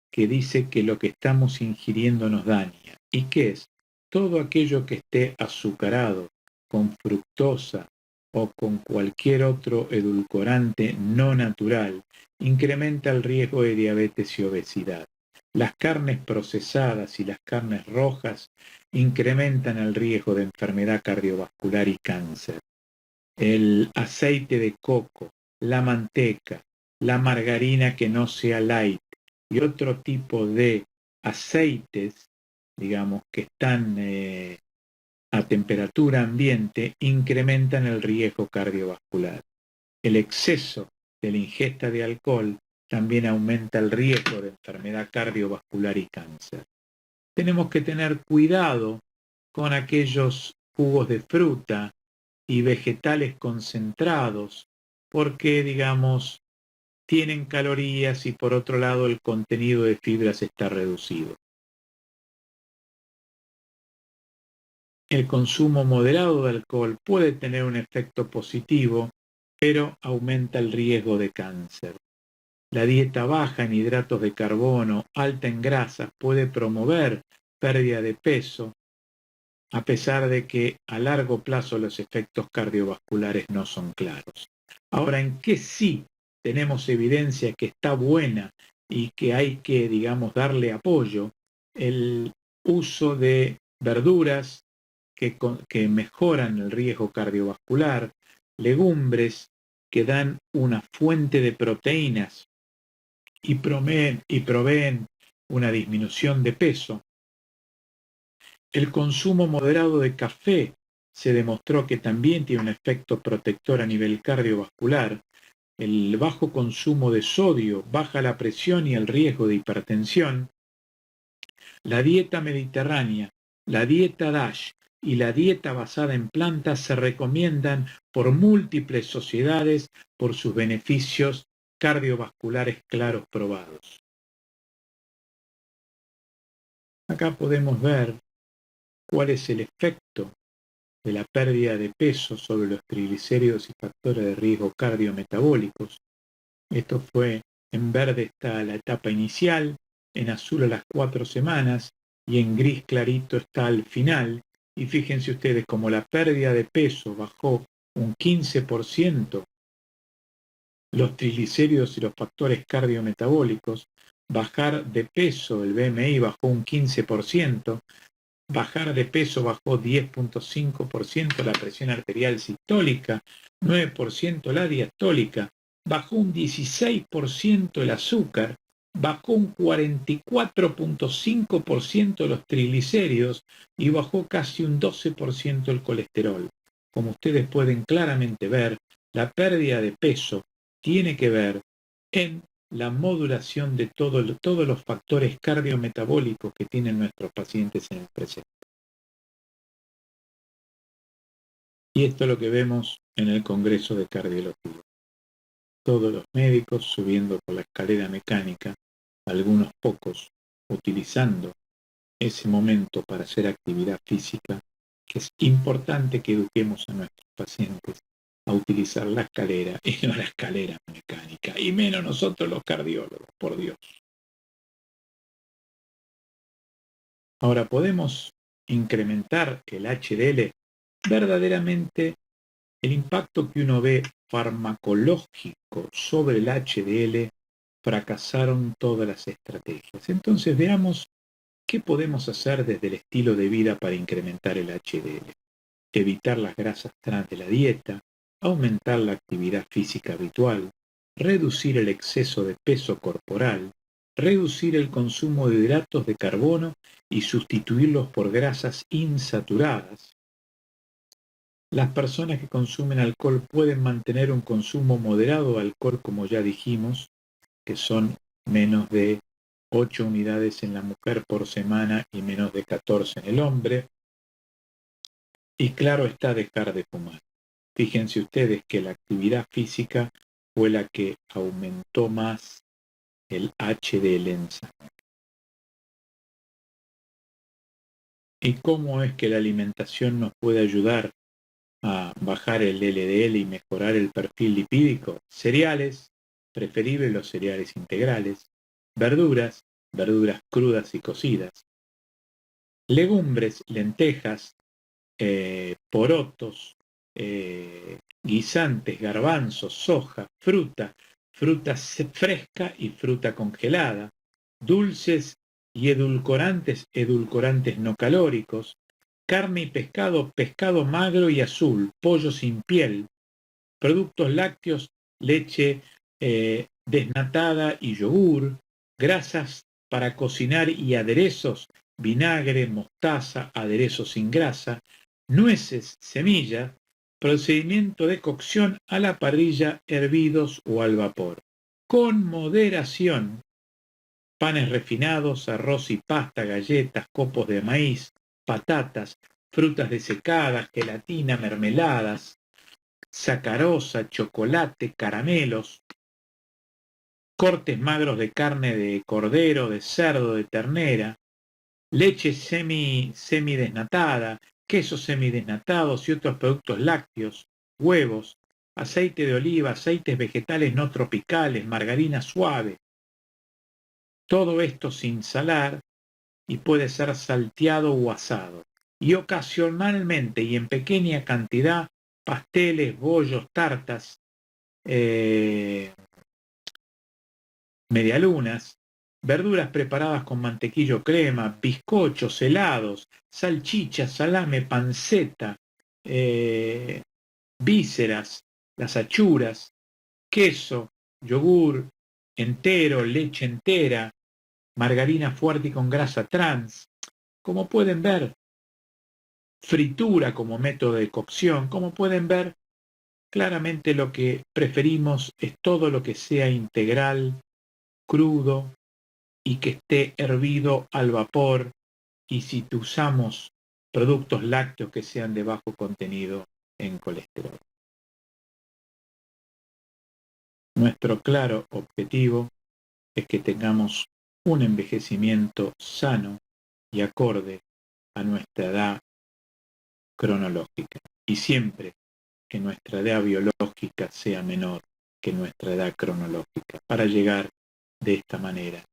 que dice que lo que estamos ingiriendo nos daña. ¿Y qué es? Todo aquello que esté azucarado, con fructosa o con cualquier otro edulcorante no natural, incrementa el riesgo de diabetes y obesidad. Las carnes procesadas y las carnes rojas incrementan el riesgo de enfermedad cardiovascular y cáncer. El aceite de coco, la manteca, la margarina que no sea light y otro tipo de aceites, digamos, que están a temperatura ambiente, incrementan el riesgo cardiovascular. El exceso de la ingesta de alcohol también aumenta el riesgo de enfermedad cardiovascular y cáncer. Tenemos que tener cuidado con aquellos jugos de fruta y vegetales concentrados, porque, digamos, tienen calorías y por otro lado el contenido de fibras está reducido. El consumo moderado de alcohol puede tener un efecto positivo, pero aumenta el riesgo de cáncer. La dieta baja en hidratos de carbono, alta en grasas, puede promover pérdida de peso, a pesar de que a largo plazo los efectos cardiovasculares no son claros. Ahora, ¿en qué sí tenemos evidencia que está buena y que hay que, digamos, darle apoyo? El uso de verduras que mejoran el riesgo cardiovascular, legumbres que dan una fuente de proteínas y proveen una disminución de peso. El consumo moderado de café se demostró que también tiene un efecto protector a nivel cardiovascular. El bajo consumo de sodio baja la presión y el riesgo de hipertensión. La dieta mediterránea, la dieta DASH y la dieta basada en plantas se recomiendan por múltiples sociedades por sus beneficios cardiovasculares claros probados. Acá podemos ver cuál es el efecto de la pérdida de peso sobre los triglicéridos y factores de riesgo cardiometabólicos. Esto fue, en verde está la etapa inicial, en azul a las 4 semanas y en gris clarito está al final. Y fíjense ustedes, como la pérdida de peso bajó un 15%, los triglicéridos y los factores cardiometabólicos, bajar de peso, el BMI bajó un 15%, bajar de peso bajó 10.5% la presión arterial sistólica, 9% la diastólica, bajó un 16% el azúcar, bajó un 44.5% los triglicéridos y bajó casi un 12% el colesterol. Como ustedes pueden claramente ver, la pérdida de peso tiene que ver en la modulación de todos los factores cardiometabólicos que tienen nuestros pacientes en el presente. Y esto es lo que vemos en el Congreso de Cardiología. Todos los médicos subiendo por la escalera mecánica, algunos pocos utilizando ese momento para hacer actividad física, que es importante que eduquemos a nuestros pacientes a utilizar la escalera y no la escalera mecánica, y menos nosotros los cardiólogos, por Dios. Ahora, ¿podemos incrementar el HDL? Verdaderamente, el impacto que uno ve farmacológico sobre el HDL, fracasaron todas las estrategias. Entonces, veamos qué podemos hacer desde el estilo de vida para incrementar el HDL. Evitar las grasas trans de la dieta, aumentar la actividad física habitual, reducir el exceso de peso corporal, reducir el consumo de hidratos de carbono y sustituirlos por grasas insaturadas. Las personas que consumen alcohol pueden mantener un consumo moderado de alcohol, como ya dijimos, que son menos de 8 unidades en la mujer por semana y menos de 14 en el hombre. Y claro está, dejar de fumar. Fíjense ustedes que la actividad física fue la que aumentó más el HDL en sangre. ¿Y cómo es que la alimentación nos puede ayudar a bajar el LDL y mejorar el perfil lipídico? Cereales, preferible los cereales integrales, verduras crudas y cocidas, legumbres, lentejas, porotos, guisantes, garbanzos, soja, fruta fresca y fruta congelada, dulces y edulcorantes no calóricos, carne y pescado magro y azul, pollo sin piel, productos lácteos, leche desnatada y yogur, grasas para cocinar y aderezos, vinagre, mostaza, aderezos sin grasa, nueces, semillas, procedimiento de cocción a la parrilla, hervidos o al vapor. Con moderación, panes refinados, arroz y pasta, galletas, copos de maíz, patatas, frutas desecadas, gelatina, mermeladas, sacarosa, chocolate, caramelos, cortes magros de carne de cordero, de cerdo, de ternera, leche semidesnatada, quesos semidesnatados y otros productos lácteos, huevos, aceite de oliva, aceites vegetales no tropicales, margarina suave. Todo esto sin salar y puede ser salteado o asado. Y ocasionalmente y en pequeña cantidad, pasteles, bollos, tartas, medialunas, verduras preparadas con mantequilla o crema, bizcochos, helados, salchichas, salame, panceta, vísceras, las achuras, queso, yogur entero, leche entera, margarina fuerte y con grasa trans. Como pueden ver, fritura como método de cocción. Como pueden ver, claramente lo que preferimos es todo lo que sea integral, crudo y que esté hervido al vapor, y si usamos productos lácteos que sean de bajo contenido en colesterol. Nuestro claro objetivo es que tengamos un envejecimiento sano y acorde a nuestra edad cronológica, y siempre que nuestra edad biológica sea menor que nuestra edad cronológica, para llegar de esta manera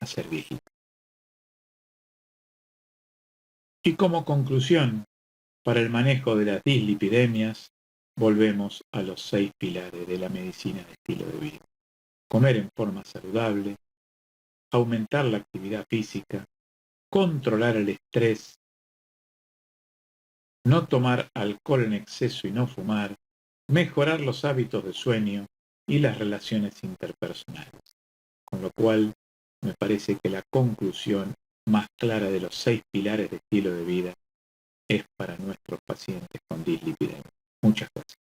a ser viejito. Y como conclusión, para el manejo de las dislipidemias, volvemos a los 6 pilares de la medicina de estilo de vida. Comer en forma saludable, aumentar la actividad física, controlar el estrés, no tomar alcohol en exceso y no fumar, mejorar los hábitos de sueño y las relaciones interpersonales. Con lo cual, me parece que la conclusión más clara de los 6 pilares de estilo de vida es para nuestros pacientes con dislipidemia. Muchas gracias.